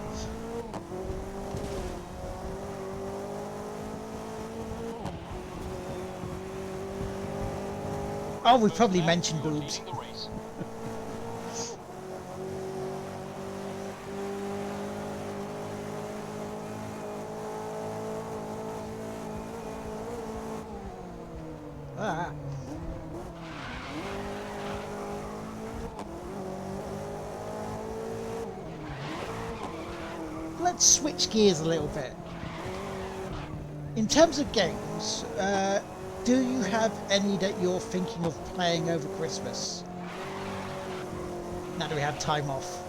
[SPEAKER 2] Oh, we probably mentioned boobs. Ah. Let's switch gears a little bit. In terms of games, do you have any that you're thinking of playing over Christmas? Now that we have time off.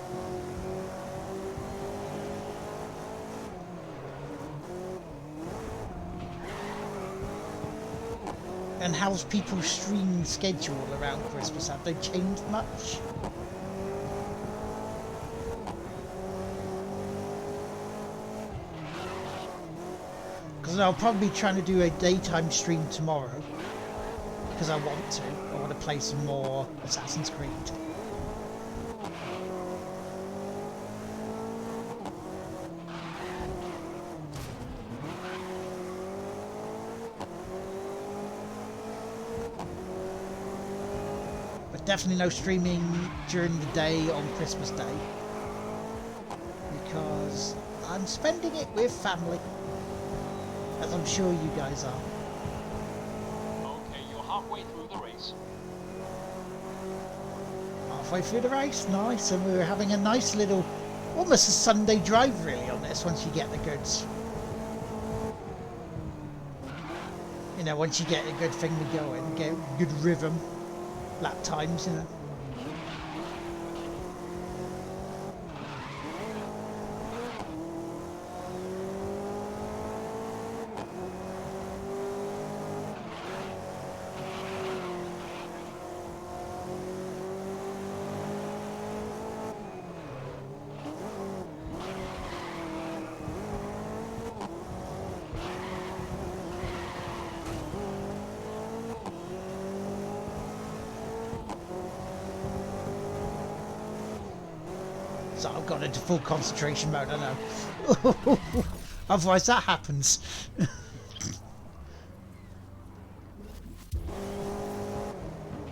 [SPEAKER 2] And how's people's streaming schedule around Christmas? Have they changed much? Because I'll probably be trying to do a daytime stream tomorrow. Because I want to. I want to play some more Assassin's Creed. But definitely no streaming during the day on Christmas Day. Because I'm spending it with family. As I'm sure you guys are.
[SPEAKER 9] Okay, you're halfway through the race.
[SPEAKER 2] Halfway through the race, nice, and we were having a nice little, almost a Sunday drive really on this once you get the goods. You know, once you get a good thing to go in, get good rhythm, lap times, you know. So I've gone into full concentration mode, I know. Otherwise that happens. You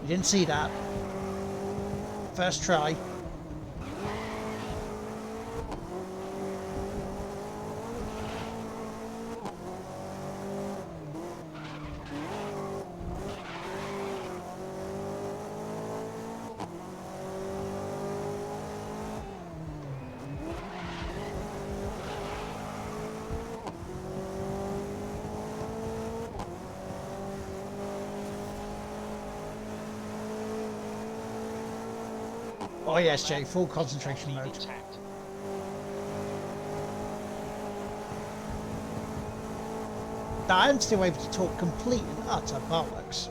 [SPEAKER 2] didn't see that. First try. Oh yes, Jay, full concentration mode.
[SPEAKER 9] Intact.
[SPEAKER 2] Now, I'm still able to talk complete and utter bollocks.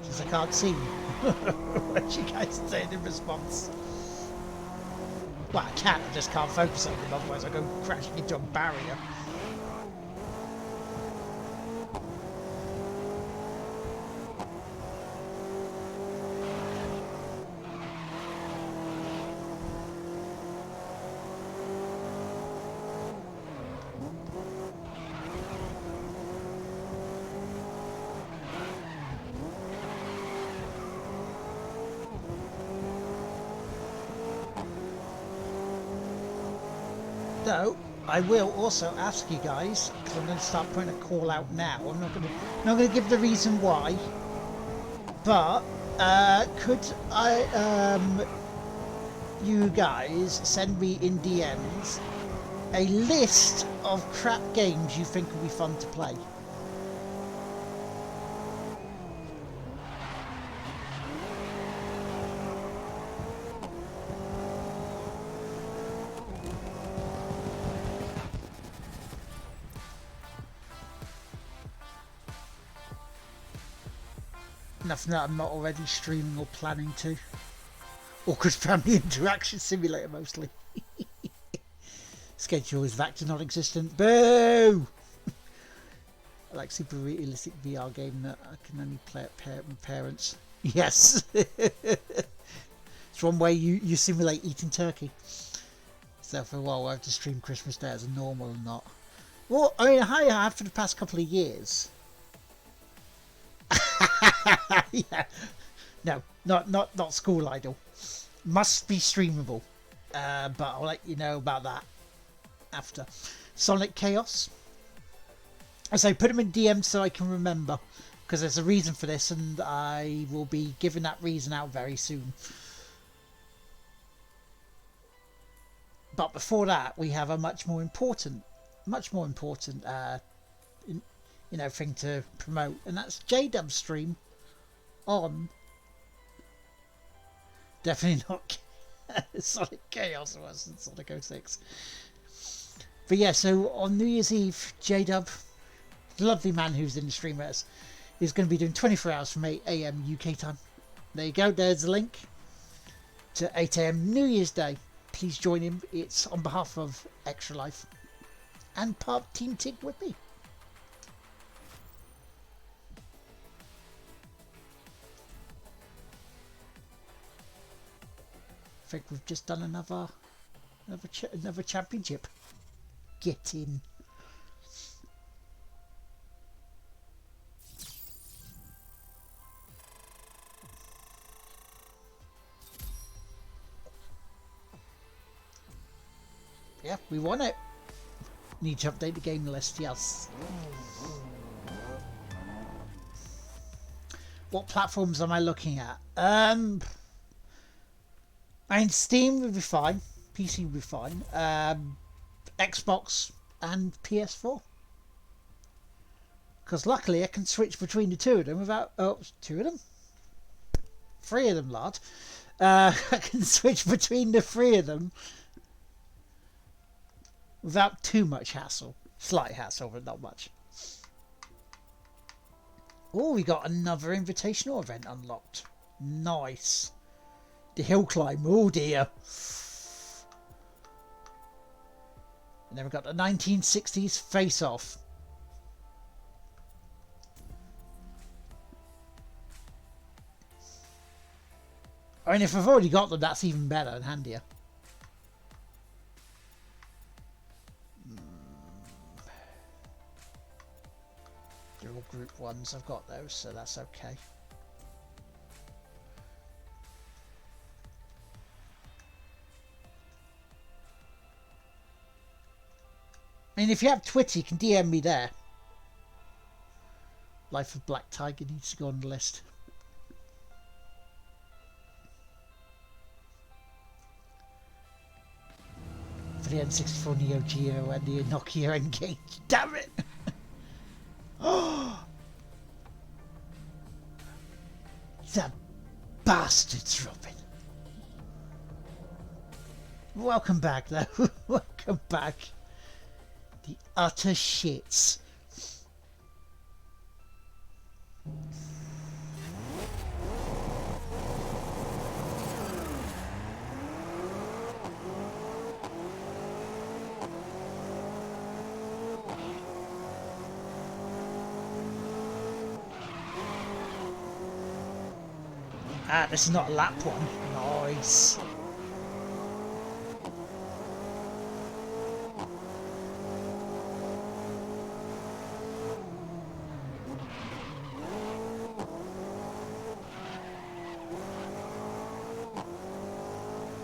[SPEAKER 2] Because I can't see what you guys are saying in response. Well, I can, I just can't focus on them, otherwise I'll go crashing into a barrier. Though I will also ask you guys, because I'm going to start putting a call out now. I'm not going to give the reason why, but could you guys send me in DMs a list of crap games you think would be fun to play? Nothing that I'm not already streaming or planning to. Awkward family interaction simulator mostly. Schedule is back to non-existent. Boo! I like super realistic VR game that I can only play at with parents. Yes! It's one way you simulate eating turkey. So for a while I have to stream Christmas Day as a normal or not. Well, I mean, I have for the past couple of years. Yeah. No, not School Idol. Must be streamable. But I'll let you know about that after. Sonic Chaos. I say put them in DM so I can remember, because there's a reason for this, and I will be giving that reason out very soon. But before that, we have a much more important thing to promote, and that's J-Dub's stream on definitely not Sonic Chaos, it was Sonic 06. But yeah, so on New Year's Eve, J-Dub, the lovely man who's in the stream with us, is going to be doing 24 hours from 8 AM UK time. There you go, there's the link to 8 AM New Year's Day. Please join him. It's on behalf of Extra Life and part of Team Tig with me. I think we've just done another championship. Get in. Yeah, we won it. Need to update the game list, yes. What platforms am I looking at? I mean, Steam would be fine. PC would be fine. Xbox and PS4. Because luckily I can switch between the two of them without... Oh, two of them? Three of them, lad. I can switch between the three of them without too much hassle. Slight hassle, but not much. Oh, we got another invitational event unlocked. Nice. The hill climb. Oh dear. And then we've got the 1960s face off. I mean, if I've already got them, that's even better and handier. ones. I've got those, so that's okay. I mean, if you have Twitter, you can DM me there. Life of Black Tiger needs to go on the list. For the N64 Neo Geo and the Nokia N-Gage. Damn it! Oh! The bastards, Robin. Welcome back, though. Welcome back. The utter shits. Ah, this is not a lap one. Nice.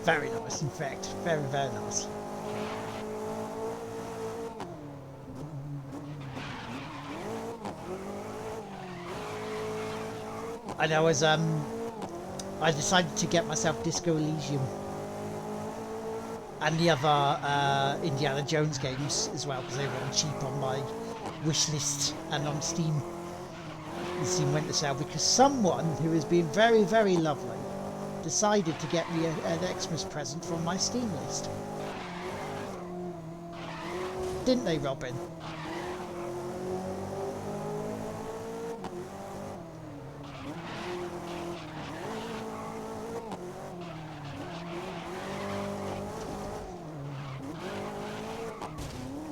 [SPEAKER 2] Very nice, in fact. Very, very nice. And I decided to get myself Disco Elysium and the other Indiana Jones games as well, because they were on cheap on my wish list and on Steam. The Steam went to sale because someone who has been very, very lovely decided to get me an Xmas present from my Steam list. Didn't they, Robin?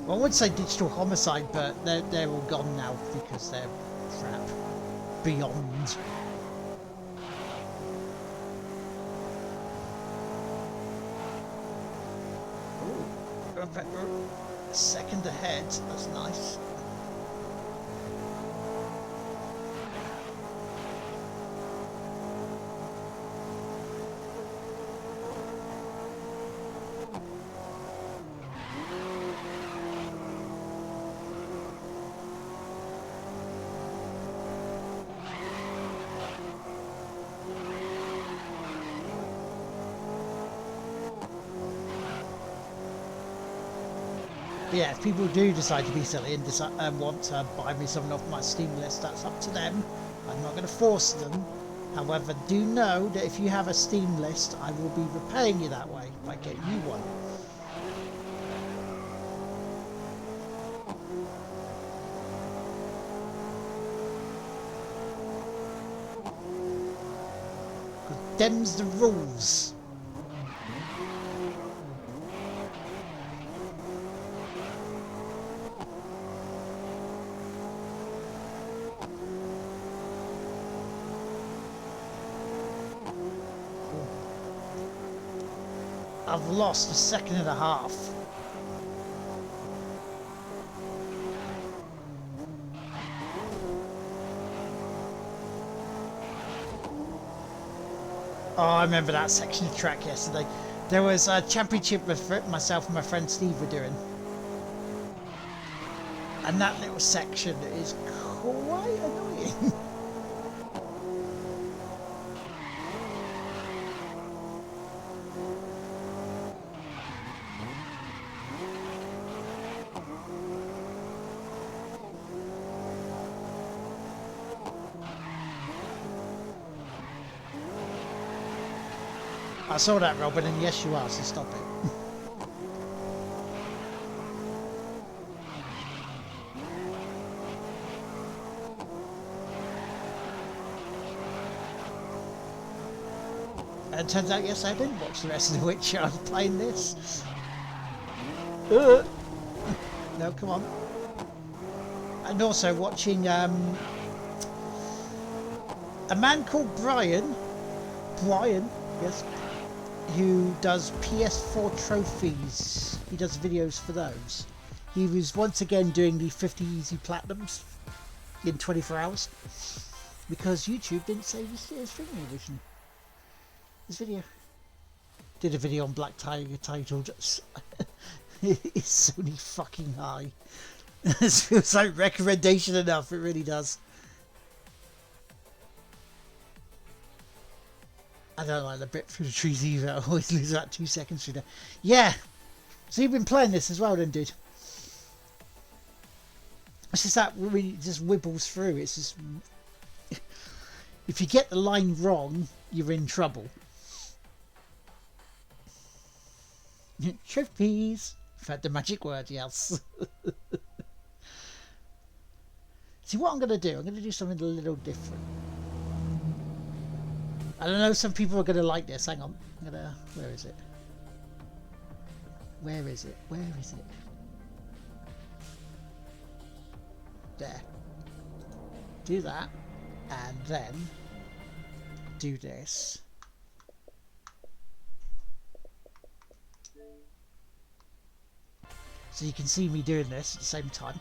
[SPEAKER 2] Well, I would say Digital Homicide, but they're all gone now because they're crap. Beyond. Ooh, a second ahead. That's nice. Yeah, if people do decide to be silly and want to buy me something off my Steam list, that's up to them. I'm not going to force them. However, do know that if you have a Steam list, I will be repaying you that way by getting you one. Because them's the rules. I've lost a second and a half. Oh, I remember that section of track yesterday. There was a championship with myself and my friend Steve were doing. And that little section is quite annoying. I saw that, Robin, and yes, you are, so stop it. And it turns out, yes, I didn't watch the rest of The Witcher. I was playing this. No, come on. And also watching a man called Brian, yes, who does PS4 trophies. He does videos for those. He was once again doing the 50 easy platinums in 24 hours because YouTube didn't save his thing originally. This video. Did a video on Black Tiger titled "Is Sony fucking high?" This feels like recommendation enough. It really does. I don't like the bit through the trees either. I always lose about 2 seconds through there. Yeah. So you've been playing this as well, then, dude? It's just that when it just wibbles through. It's just if you get the line wrong, you're in trouble. Trophies. Found the magic word, yes. See what I'm going to do? I'm going to do something a little different. I don't know, some people are going to like this. Hang on. I'm going to... Where is it? Where is it? Where is it? There. Do that. And then... do this. So you can see me doing this at the same time.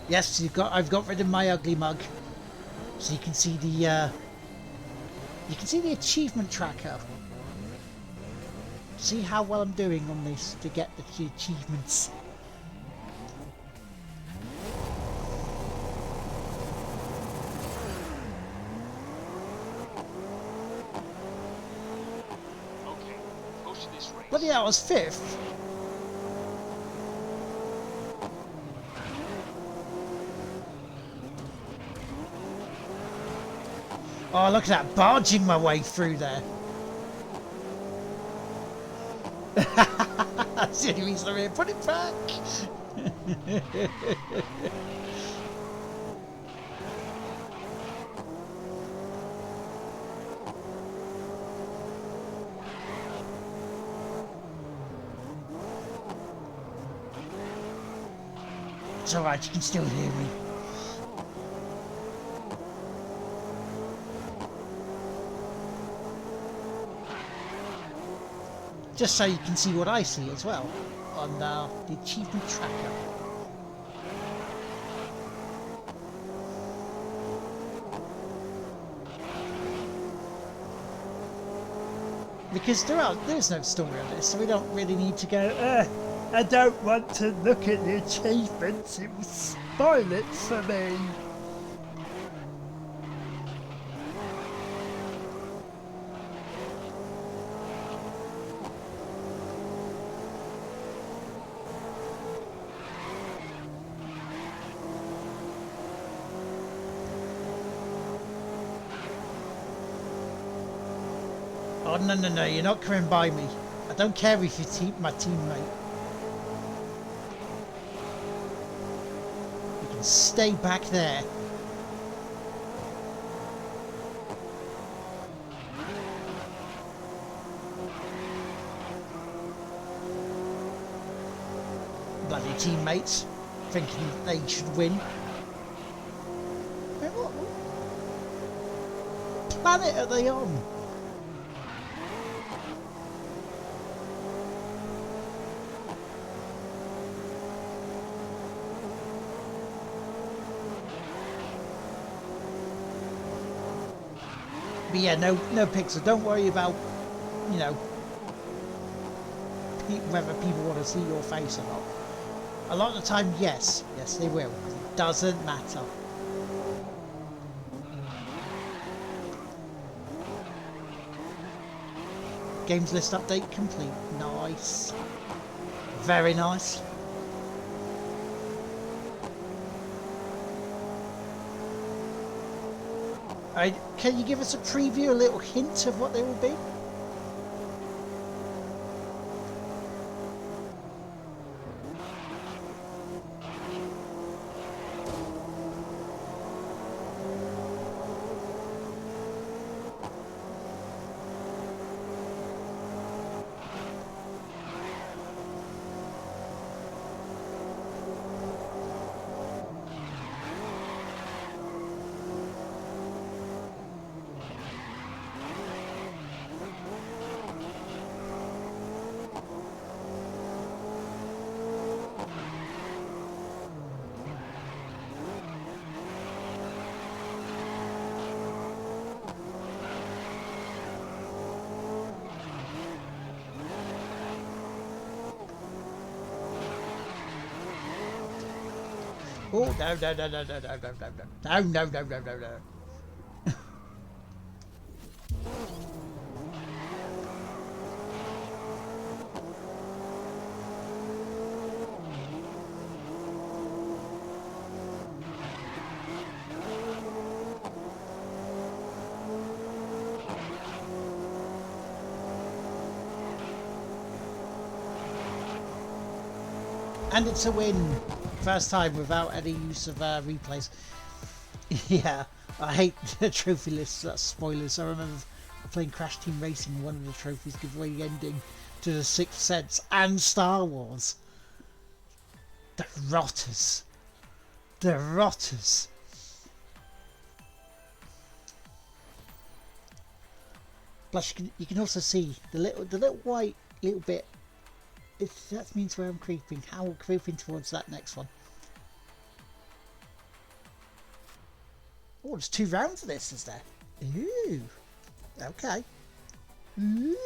[SPEAKER 2] Yes, I've got rid of my ugly mug, so you can see the achievement tracker. See how well I'm doing on this to get the achievements. Bloody hell, I was 5th. Oh, look at that, barging my way through there. That's the only reason I'm here. Put it back. It's alright, you can still hear me. Just so you can see what I see as well on the achievement tracker. Because there's no story on this, so we don't really need to go, I don't want to look at the achievements, it will spoil it for me. Oh, no, you're not coming by me. I don't care if you're my teammate. You can stay back there. Bloody teammates, thinking they should win. What planet are they on? But yeah, no pixel. Don't worry about, you know, whether people want to see your face or not. A lot of the time, yes, they will. It doesn't matter. Games list update complete. Nice. Very nice. Can you give us a preview, a little hint of what they will be? Oh, no, no, no, no, no, no, no, no, no, no, no, no, no, no. And it's a win. First time without any use of replays. Yeah, I hate the trophy lists, that's spoilers. I remember playing Crash Team Racing, one of the trophies gives away the ending to The Sixth Sense and Star Wars. The rotters. The rotters. Plus you can also see the little white little bit. That means where I'm creeping. How we're creeping towards that next one. Oh, there's 2 rounds of this, is there? Ooh. Okay. Ooh.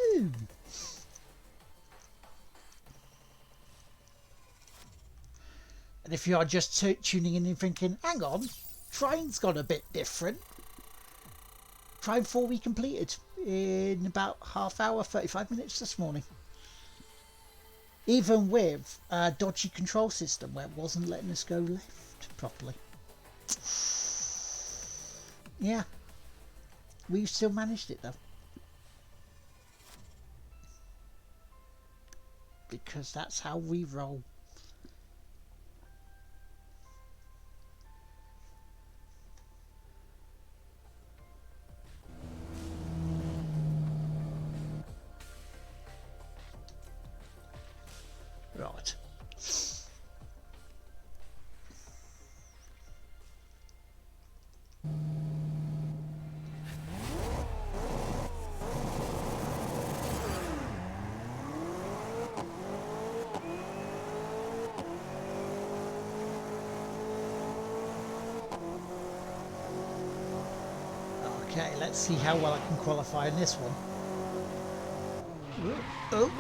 [SPEAKER 2] And if you are just tuning in and thinking, hang on, Trine's gone a bit different. Trine 4 we completed in about half hour, 35 minutes this morning. Even with a dodgy control system where it wasn't letting us go left properly. Yeah. We still managed it though. Because that's how we roll. Right. Okay, let's see how well I can qualify in this one. Oh.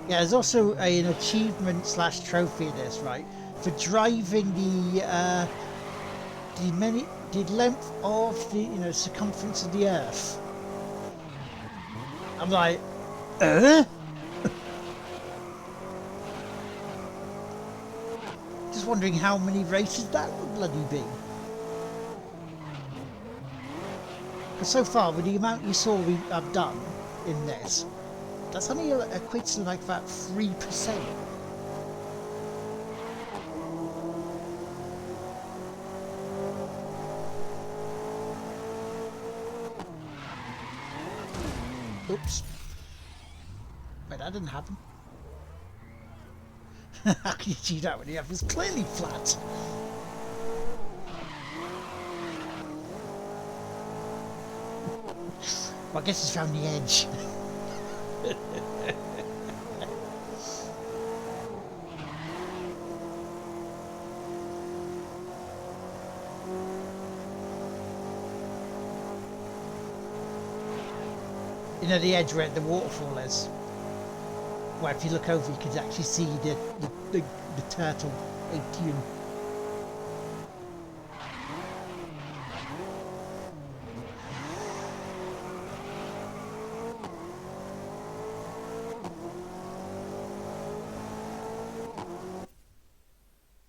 [SPEAKER 2] Yeah, there's also an achievement / trophy in this, right? For driving the length of the circumference of the Earth. I'm like, Just wondering how many races that would bloody be. Because so far, with the amount you saw I've done in this, that's only equates to like about 3%. Oops. Wait, that didn't happen. How can you do that when the Earth is clearly flat? Well, I guess it's found the edge. You know the edge where the waterfall is? Where if you look over you can actually see the turtle ATM.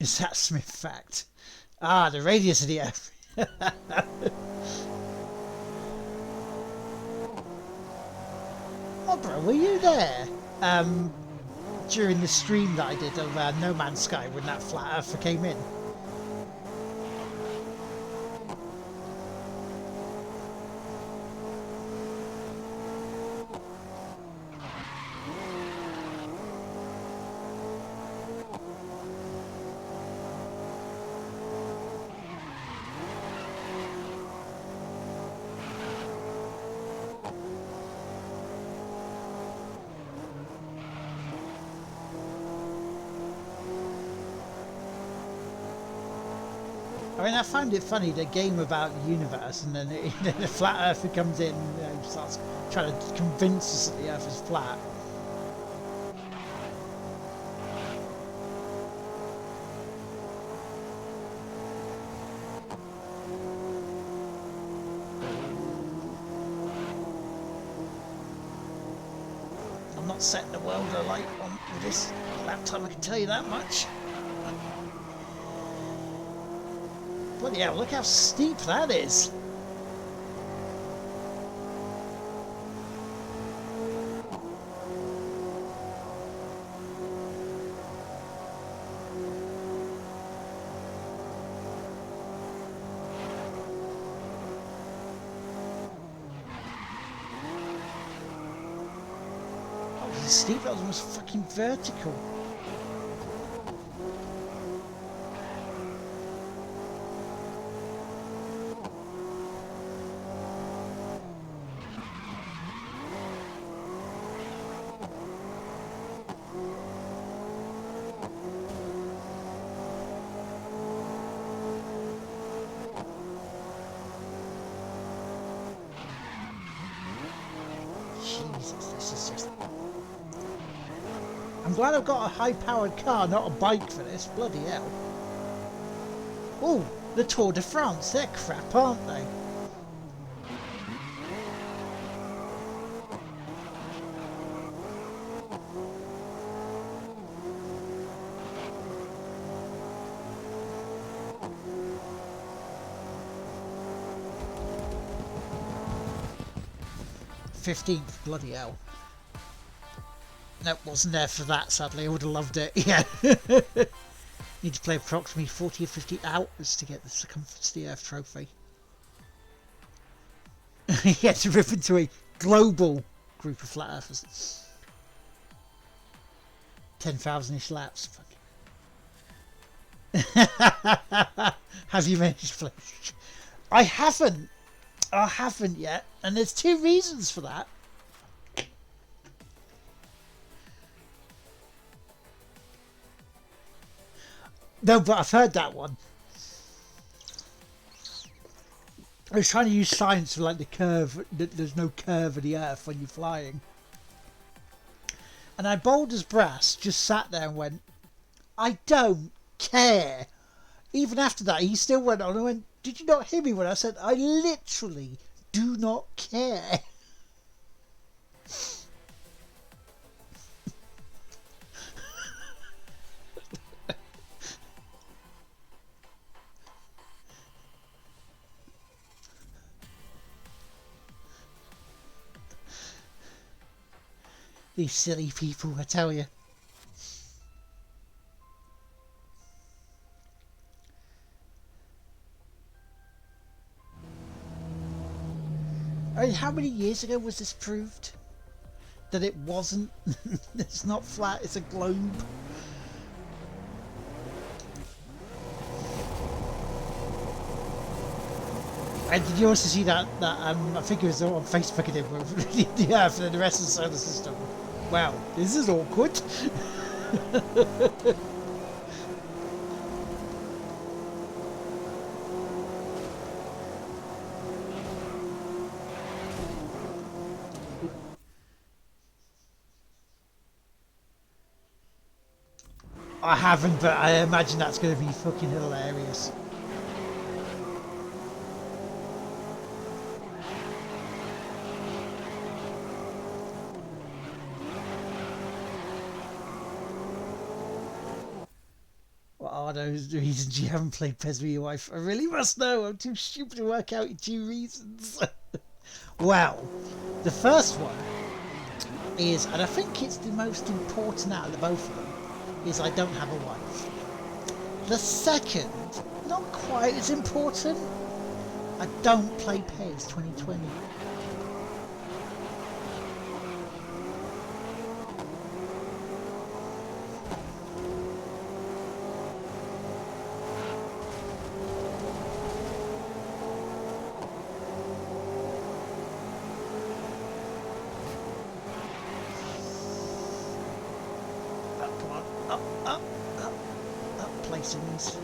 [SPEAKER 2] Is that Smith fact? Ah, the radius of the Earth. Oh, bro, were you there? During the stream that I did of No Man's Sky when that flat earther came in. I mean, I found it funny, the game about the universe, and then the flat earther comes in and starts trying to convince us that the Earth is flat. I'm not setting the world alight on with this laptop, I can tell you that much. Bloody hell, look how steep that is. Steep, that was almost fucking vertical. Jesus, this is just... I'm glad I've got a high-powered car, not a bike for this. Bloody hell. Oh, the Tour de France. They're crap, aren't they? '15th, bloody hell. Nope, wasn't there for that, sadly. I would have loved it. Yeah. Need to play approximately 40 or 50 hours to get the Circumference of the Earth trophy. Yeah, to rip into a global group of flat earthers. 10,000-ish laps. Have you managed to play? I haven't. I haven't yet. And there's two reasons for that. No, but I've heard that one. I was trying to use science for like the curve. There's no curve of the Earth when you're flying. And I bold as brass just sat there and went, I don't care. Even after that, he still went on and went, did you not hear me when I said, I literally do not care. These silly people, I tell you. I mean, how many years ago was this proved? That it wasn't? It's not flat, it's a globe. And did you also see that I think it was on Facebook it did, the Earth and the rest of the solar system? Wow, this is awkward. I haven't, but I imagine that's going to be fucking hilarious. What are those reasons you haven't played PES with your wife? I really must know. I'm too stupid to work out your 2 reasons. Well, the first one is, and I think it's the most important out of the both of them, is I don't have a wife. The second, not quite as important, I don't play PES 2020. Placings.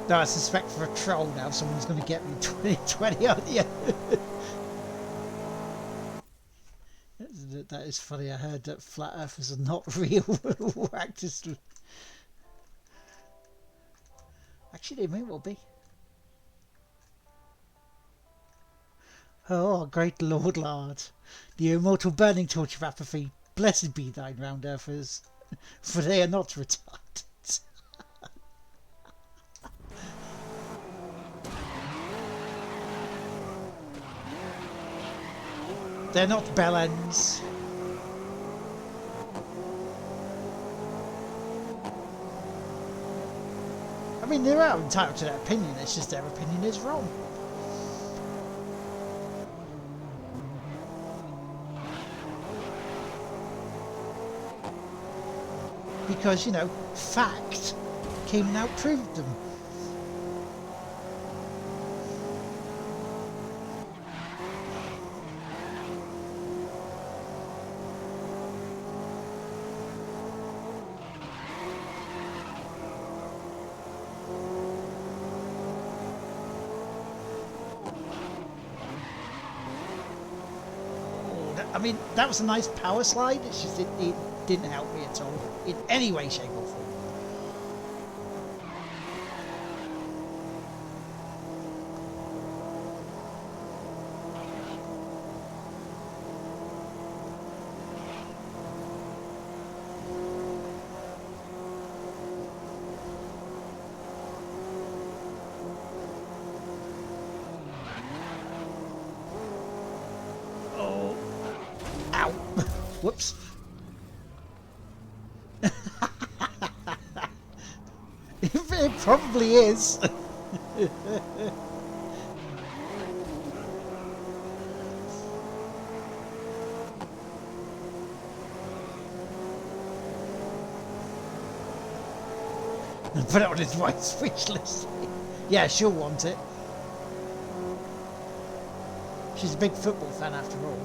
[SPEAKER 2] No, I suspect for a troll now someone's going to get me 2020, aren't you? That is funny. I heard that flat earthers are not real actors. Actually, they may well be. Oh, great Lord Lard, the immortal burning torch of apathy, blessed be thine round earthers, for they are not retarded. They're not bellends. I mean, they're out entitled to their opinion, it's just their opinion is wrong. Because, you know, fact came and outproved them. I mean, that was a nice power slide, it's just it didn't help me at all, in any way, shape or form. Whoops. It probably is. Put it on his wife's wish list. Yeah, she'll want it. She's a big football fan after all.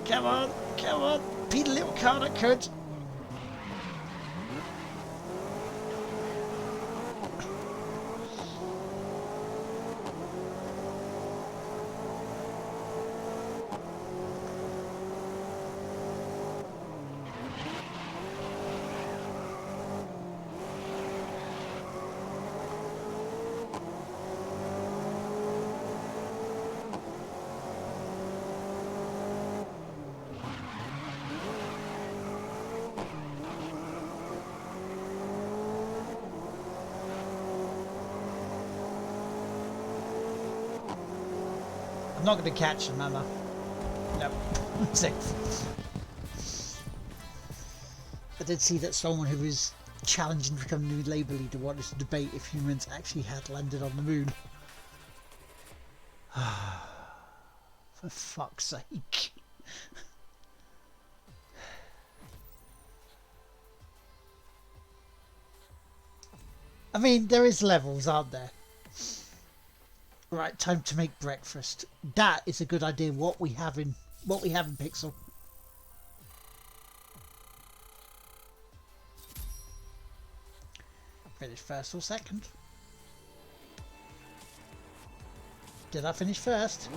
[SPEAKER 2] Come on, be the little car that could. I'm not going to catch him, am I? No. Safe. I did see that someone who was challenging to become new Labour leader wanted to debate if humans actually had landed on the moon. For fuck's sake. I mean, there is levels, aren't there? Right, time to make breakfast. That is a good idea. What we have in Pixel. Finish first or second? Did I finish first?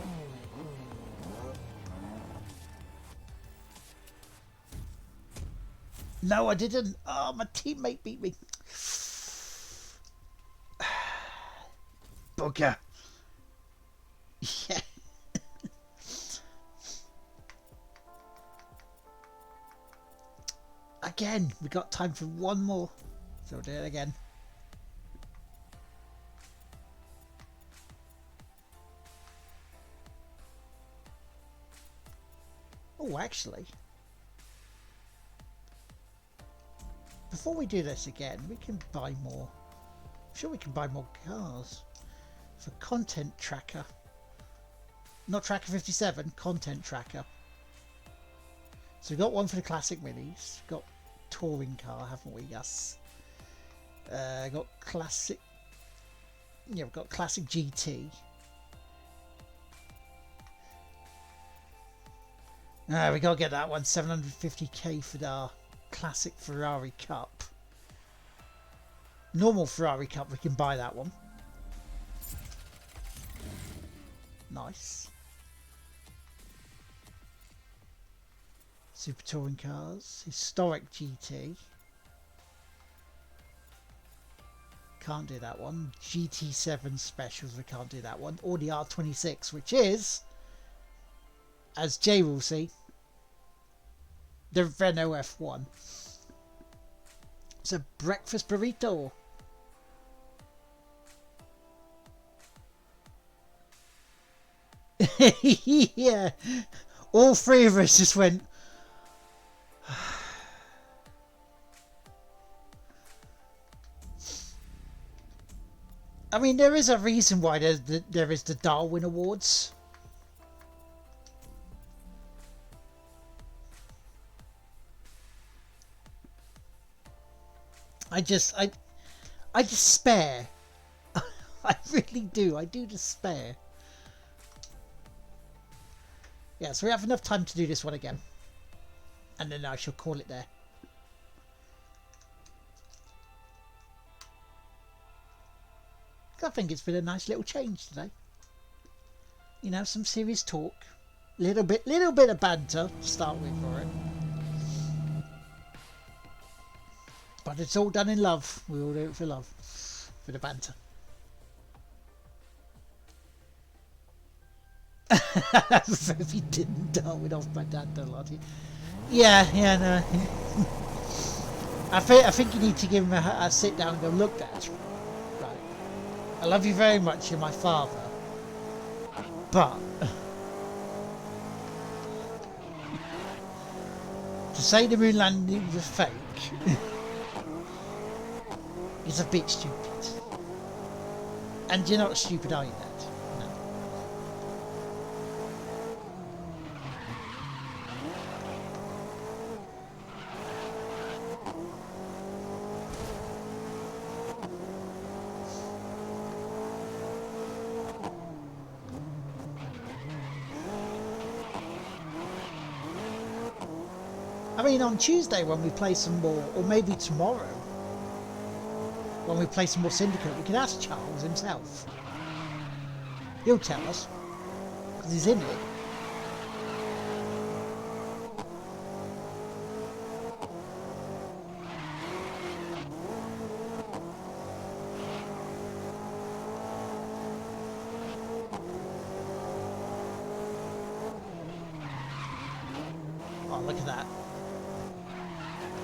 [SPEAKER 2] No, I didn't. Oh, my teammate beat me. Bugger. Yeah. Again, we got time for one more. So we'll do it again. Oh, actually, before we do this again, we can buy more. I'm sure we can buy more cars for content tracker. Not Tracker 57, Content Tracker. So we've got one for the classic minis. We've got touring car, haven't we? Yes. Got classic. Yeah, we've got classic GT. We gotta get that one. 750k for our classic Ferrari Cup. Normal Ferrari Cup, we can buy that one. Nice. Super Touring Cars. Historic GT. Can't do that one. GT7 Specials, we can't do that one. Or the R26, which is, as Jay will see, the Renault F1. It's a breakfast burrito. Yeah. All three of us just went... I mean, there is a reason why there is the Darwin Awards. I despair. I really do. I do despair. Yeah, so we have enough time to do this one again. And then I shall call it there. I think it's been a nice little change today. You know, some serious talk. Little bit of banter to start with for it. But it's all done in love. We all do it for love. For the banter. If he didn't Darwin off my dad a lot. Yeah, no. I think you need to give him a sit down and go, look, Dad. Right. I love you very much, you're my father. But to say the moon landing was fake is a bit stupid. And you're not stupid, are you, Dad? No. I mean, on Tuesday when we play some more, or maybe tomorrow, when we play some more Syndicate, we can ask Charles himself. He'll tell us, because he's in it. Oh, look at that.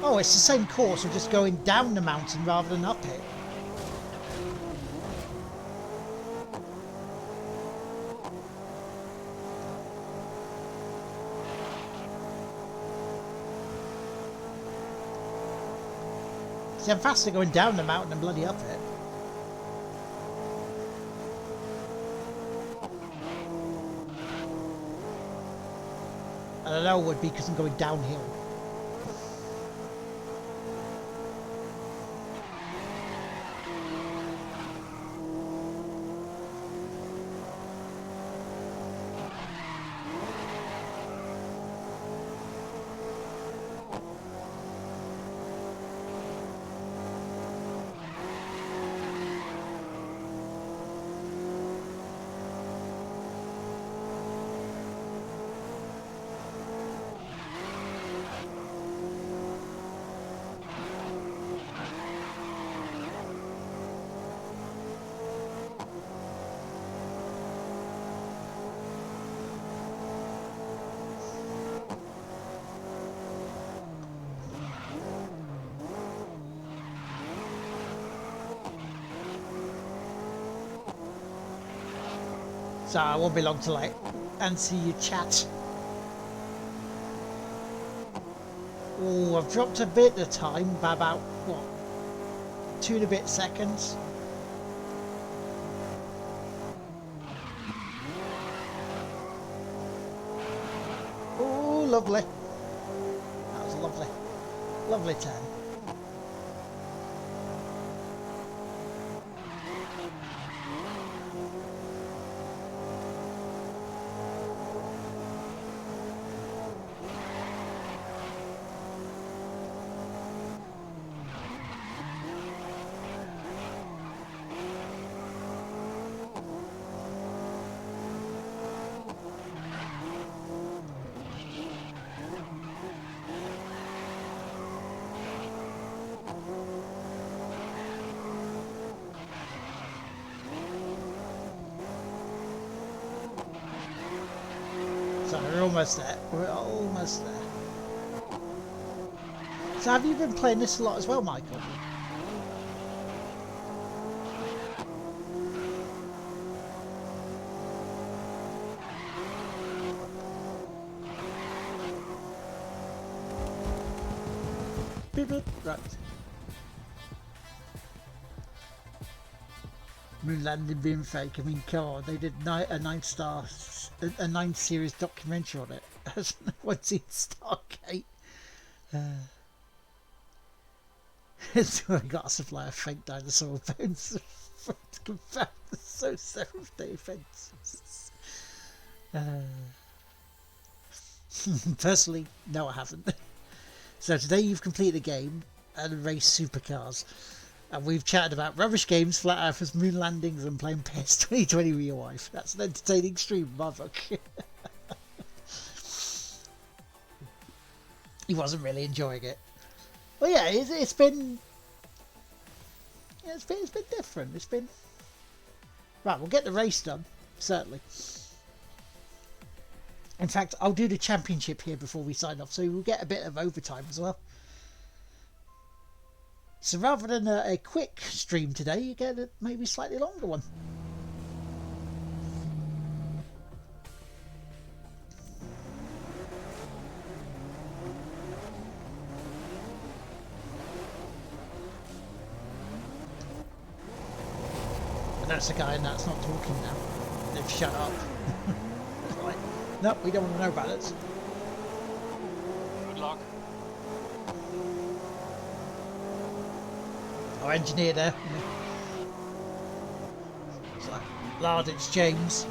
[SPEAKER 2] Oh, it's the same course, we're just going down the mountain rather than up it. See, I'm faster going down the mountain than bloody up it. And I know it would be because I'm going downhill. So I won't be long to like answer your chat. Oh, I've dropped a bit of time by about, what, 2 and a bit seconds. Oh, lovely. That was lovely. Lovely turn. We're almost there. We're almost there. So have you been playing this a lot as well, Michael? Beep, beep. Right. Moon landing being fake. I mean, God, they did a 9 series documentary on it. Once seen Stargate. So I got to supply a fake dinosaur bones to confirm the so-so-day fences. Personally, no, I haven't. So today you've completed the game and raced supercars. And we've chatted about rubbish games, flat earthers, moon landings, and playing PS 2020 with your wife. That's an entertaining stream, in my book. He wasn't really enjoying it. Well, yeah, it's been different. It's been right. We'll get the race done, certainly. In fact, I'll do the championship here before we sign off, so we'll get a bit of overtime as well. So rather than a quick stream today, you get a maybe slightly longer one. And that's the guy, and that's not talking now. They've shut up. Like, no, we don't want to know about it.
[SPEAKER 9] Good luck.
[SPEAKER 2] Our engineer there. It's like, Lard, it's James.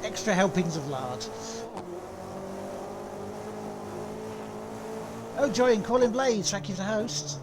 [SPEAKER 2] Extra helpings of lard. Oh, Joy and Colin Blaze, thank you for the host.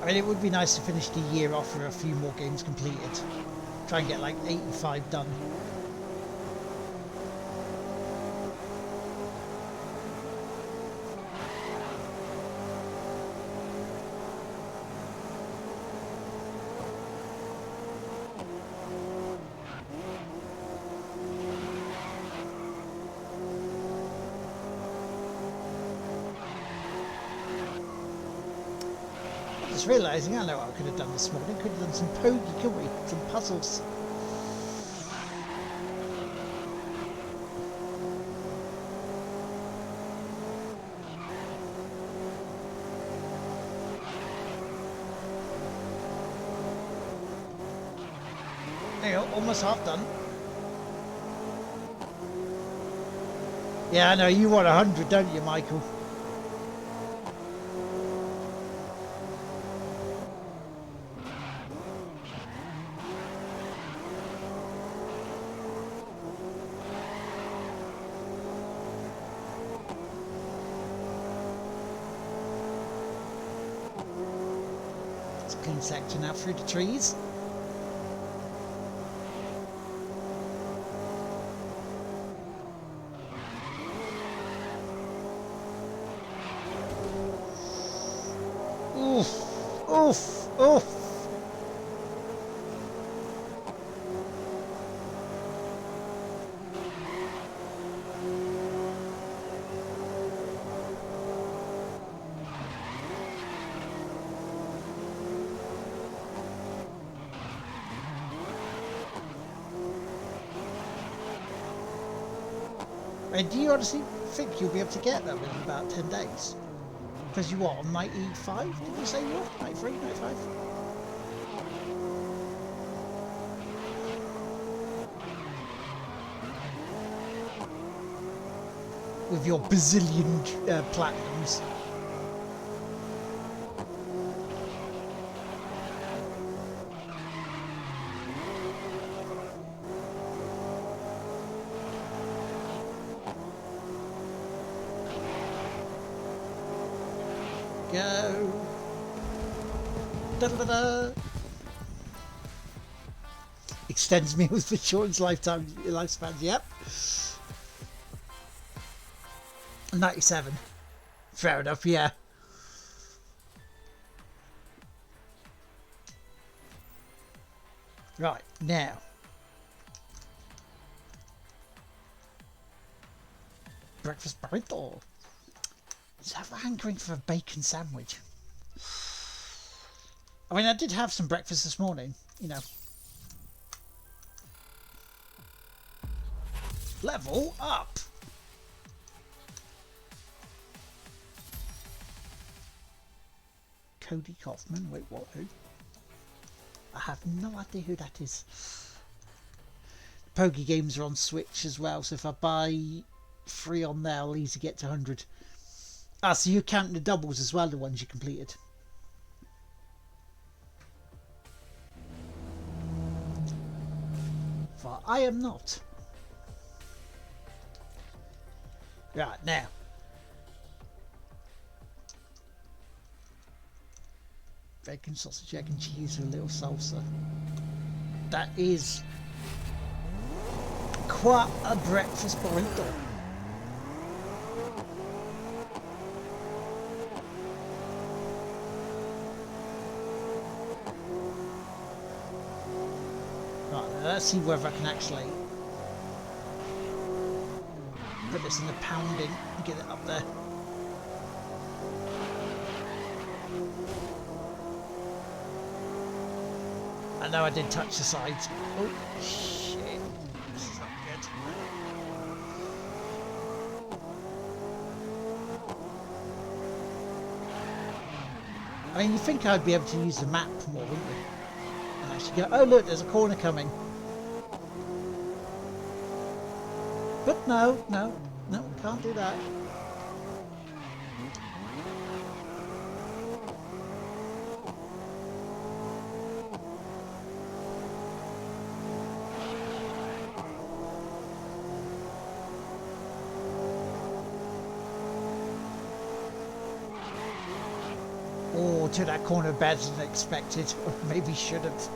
[SPEAKER 2] I mean, it would be nice to finish the year off with a few more games completed. Try and get like 85 done. Realising I know what I could have done this morning. Could have done some pokey, couldn't we? Some puzzles. There you go, almost half done. Yeah, I know, you want 100, don't you, Michael? Section out through the trees. Oof, oof, oof. And do you honestly think you'll be able to get them in about 10 days? Because you what, on 95? Did you say you were? 93, 95? With your bazillion platinums. Go. Da -da -da -da. Extends meals for children's lifespans. Yep. 97. Fair enough. Yeah. Right now. Breakfast burrito. So I'm hankering for a bacon sandwich. I mean, I did have some breakfast this morning, you know. Level up! Cody Kaufman, wait, what, who? I have no idea who that is. Pogie games are on Switch as well, so if I buy 3 on there, I'll easily get to 100. Ah, so you count the doubles as well, the ones you completed. For I am not. Right, now. Bacon, sausage, egg and cheese with a little salsa. That is quite a breakfast burrito. Let's see whether I can actually put this in the pounding and get it up there. I know I did touch the sides. Oh, shit. This is not good. I mean, you'd think I'd be able to use the map more, wouldn't you? And actually go, oh look, there's a corner coming. But no, can't do that. Oh, to that corner better than expected, or maybe shouldn't.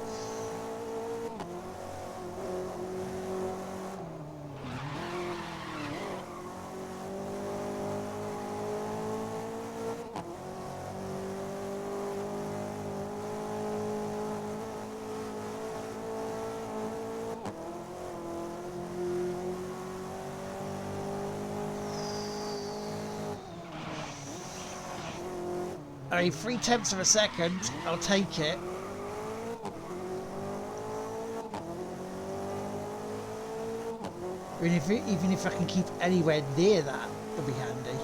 [SPEAKER 2] I mean, 0.3 of a second, I'll take it. I mean, even if I can keep anywhere near that, it'll be handy.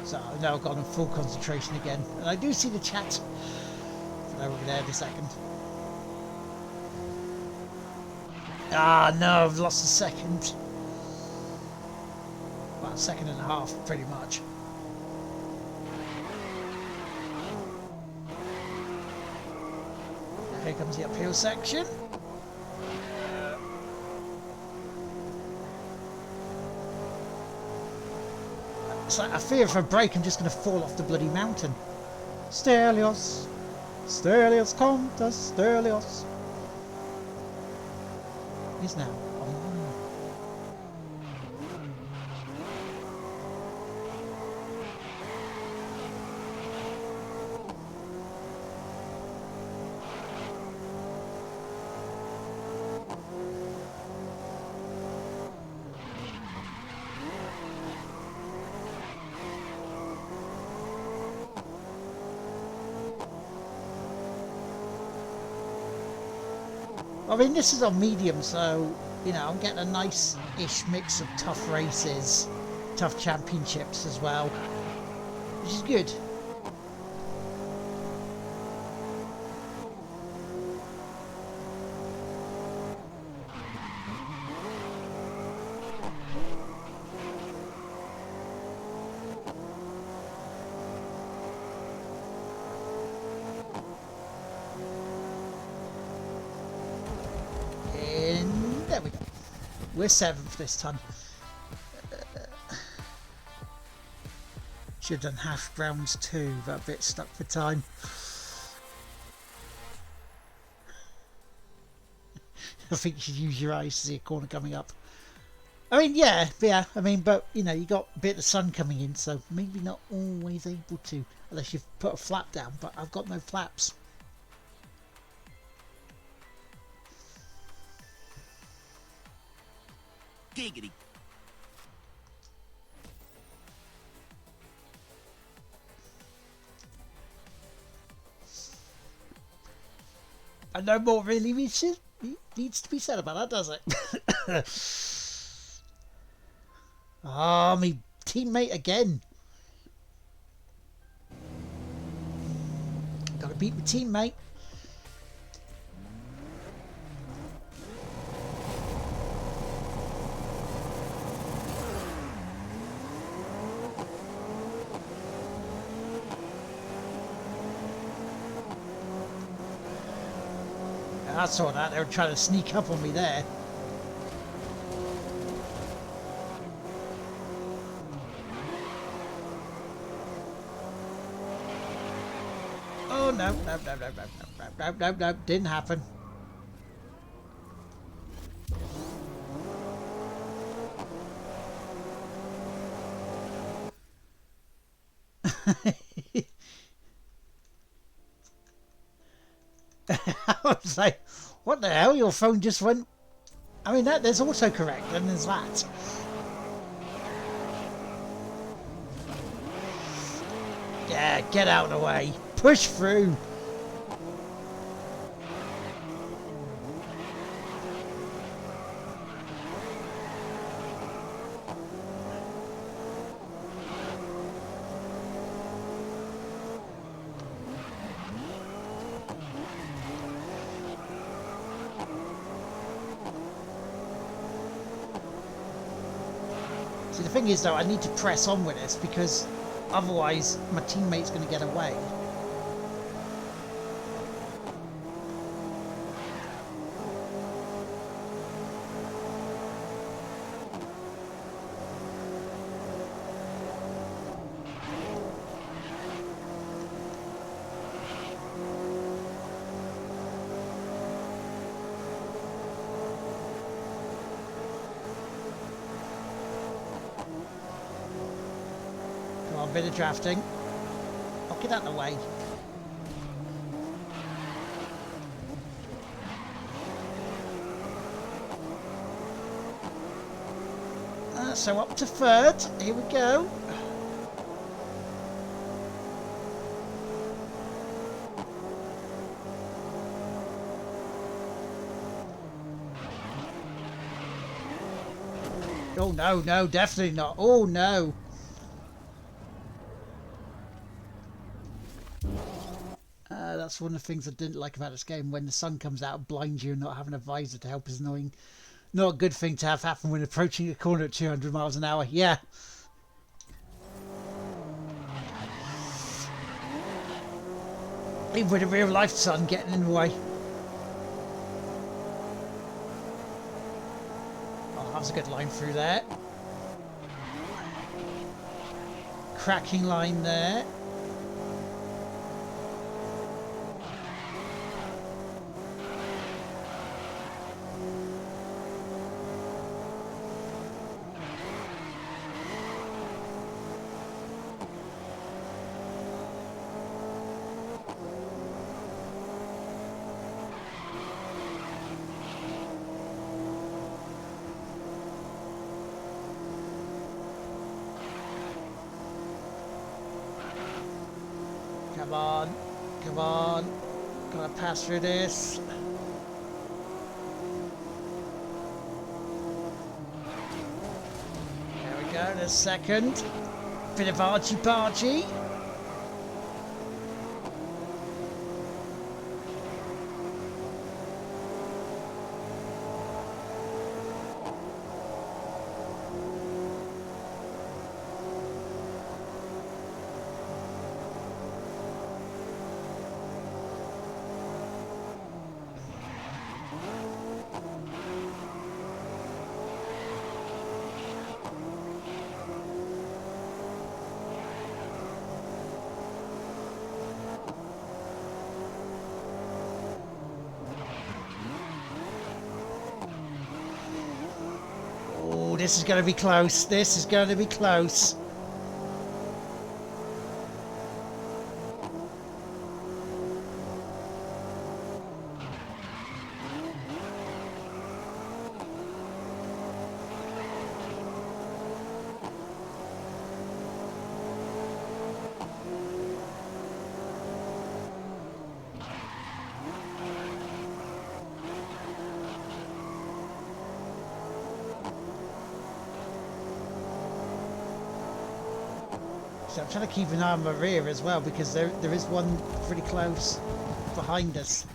[SPEAKER 2] So now I've got on full concentration again. And I do see the chat. So now we're there in a second. Ah, no, I've lost a second. Well, a second and a half, pretty much. Here comes the uphill section. It's like I fear if I break, I'm just going to fall off the bloody mountain. Stelios, Stelios, Comtas, Stelios. Is now online. I mean, this is on medium, so, you know, I'm getting a nice-ish mix of tough races, tough championships as well, which is good. There we go. We're 7th this time. Should have done hash browns too, but a bit stuck for time. I think you should use your eyes to see a corner coming up. I mean, yeah, I mean, but, you know, you got a bit of sun coming in, so maybe not always able to, unless you've put a flap down, but I've got no flaps.
[SPEAKER 10] Giggity.
[SPEAKER 2] And no more really needs to be said about that, does it? Ah, me teammate again. Gotta beat my teammate. I saw that, they were trying to sneak up on me there. Oh no, no, didn't happen. I was like, what the hell? Your phone just went... I mean, there's also correct, and there's that. Yeah, get out of the way. Push through. See, the thing is, though, I need to press on with this because otherwise my teammate's going to get away. Bit of drafting. I'll get out of the way. So up to third. Here we go. Oh no, no, definitely not. Oh no. That's one of the things I didn't like about this game. When the sun comes out and blinds you and not having a visor to help is annoying. Not a good thing to have happen when approaching a corner at 200 miles an hour. Yeah. Even with a real life sun getting in the way. Oh, that was a good line through there. cracking line there. Come on, come on, gotta pass through this. There we go, the second. Bit of argy-bargy. Oh, this is going to be close. This is going to be close. So I'm trying to keep an eye on my rear as well, because there is one pretty close behind us.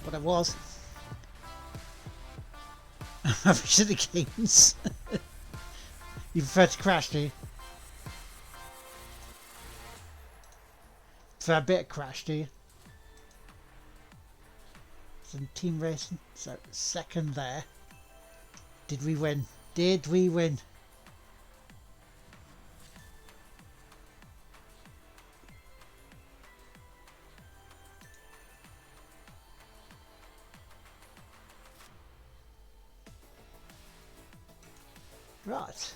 [SPEAKER 2] But I was. Average of the games. You prefer to crash, do you? For a bit of crash, do you? Some team racing. So second there. Did we win? Did we win? Right.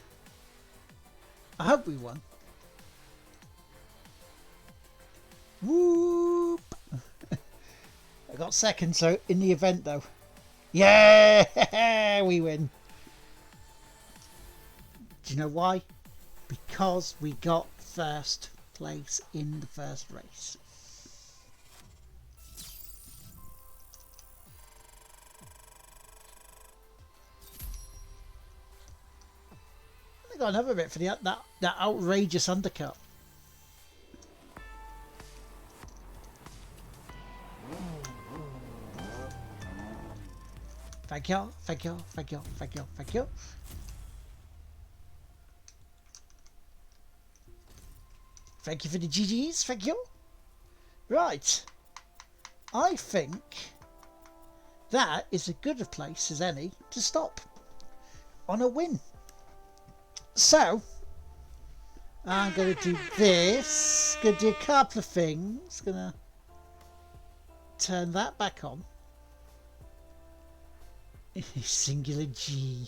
[SPEAKER 2] I hope we won. Whoop! I got second, so in the event though. Yeah! We win. Do you know why? Because we got first place in the first race. I got another bit for that outrageous undercut. Thank you, thank you, thank you, thank you, thank you. Thank you for the GGs, thank you. Right. I think that is as good a place as any to stop on a win. So, I'm going to do this, going to do a couple of things, going to turn that back on. Singular G.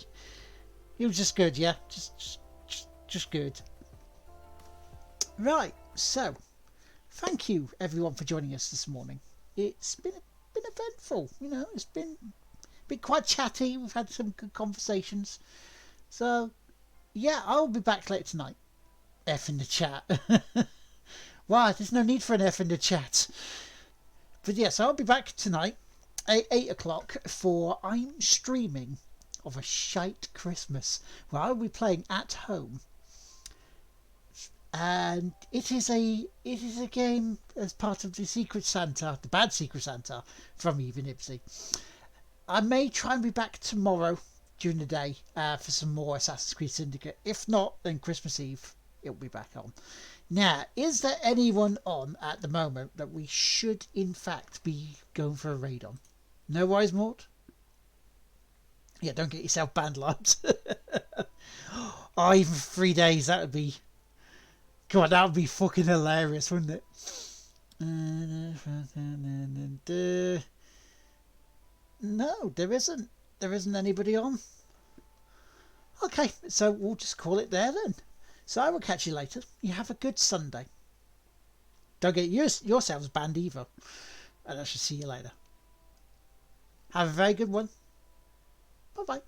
[SPEAKER 2] It was just good, yeah, just good. Right, so, thank you everyone for joining us this morning. It's been eventful, you know, it's been quite chatty, we've had some good conversations. So, yeah, I'll be back later tonight. F in the chat. Why? There's no need for an F in the chat. But yes, I'll be back tonight at 8 o'clock for I'm Streaming of a Shite Christmas, where I'll be playing at home. And it is a game as part of the Secret Santa, the bad Secret Santa from Even Ibsy. I may try and be back tomorrow during the day for some more Assassin's Creed Syndicate. If not, then Christmas Eve it'll be back on. Now, is there anyone on at the moment that we should in fact be going for a raid on? No worries, Mort? Yeah, don't get yourself banned, lads. Oh, even for 3 days, that would be God, that would be fucking hilarious, wouldn't it? No, there isn't. There isn't anybody on. Okay, so we'll just call it there then. So I will catch you later. You have a good Sunday. Don't get yourselves banned either. And I shall see you later. Have a very good one. Bye bye.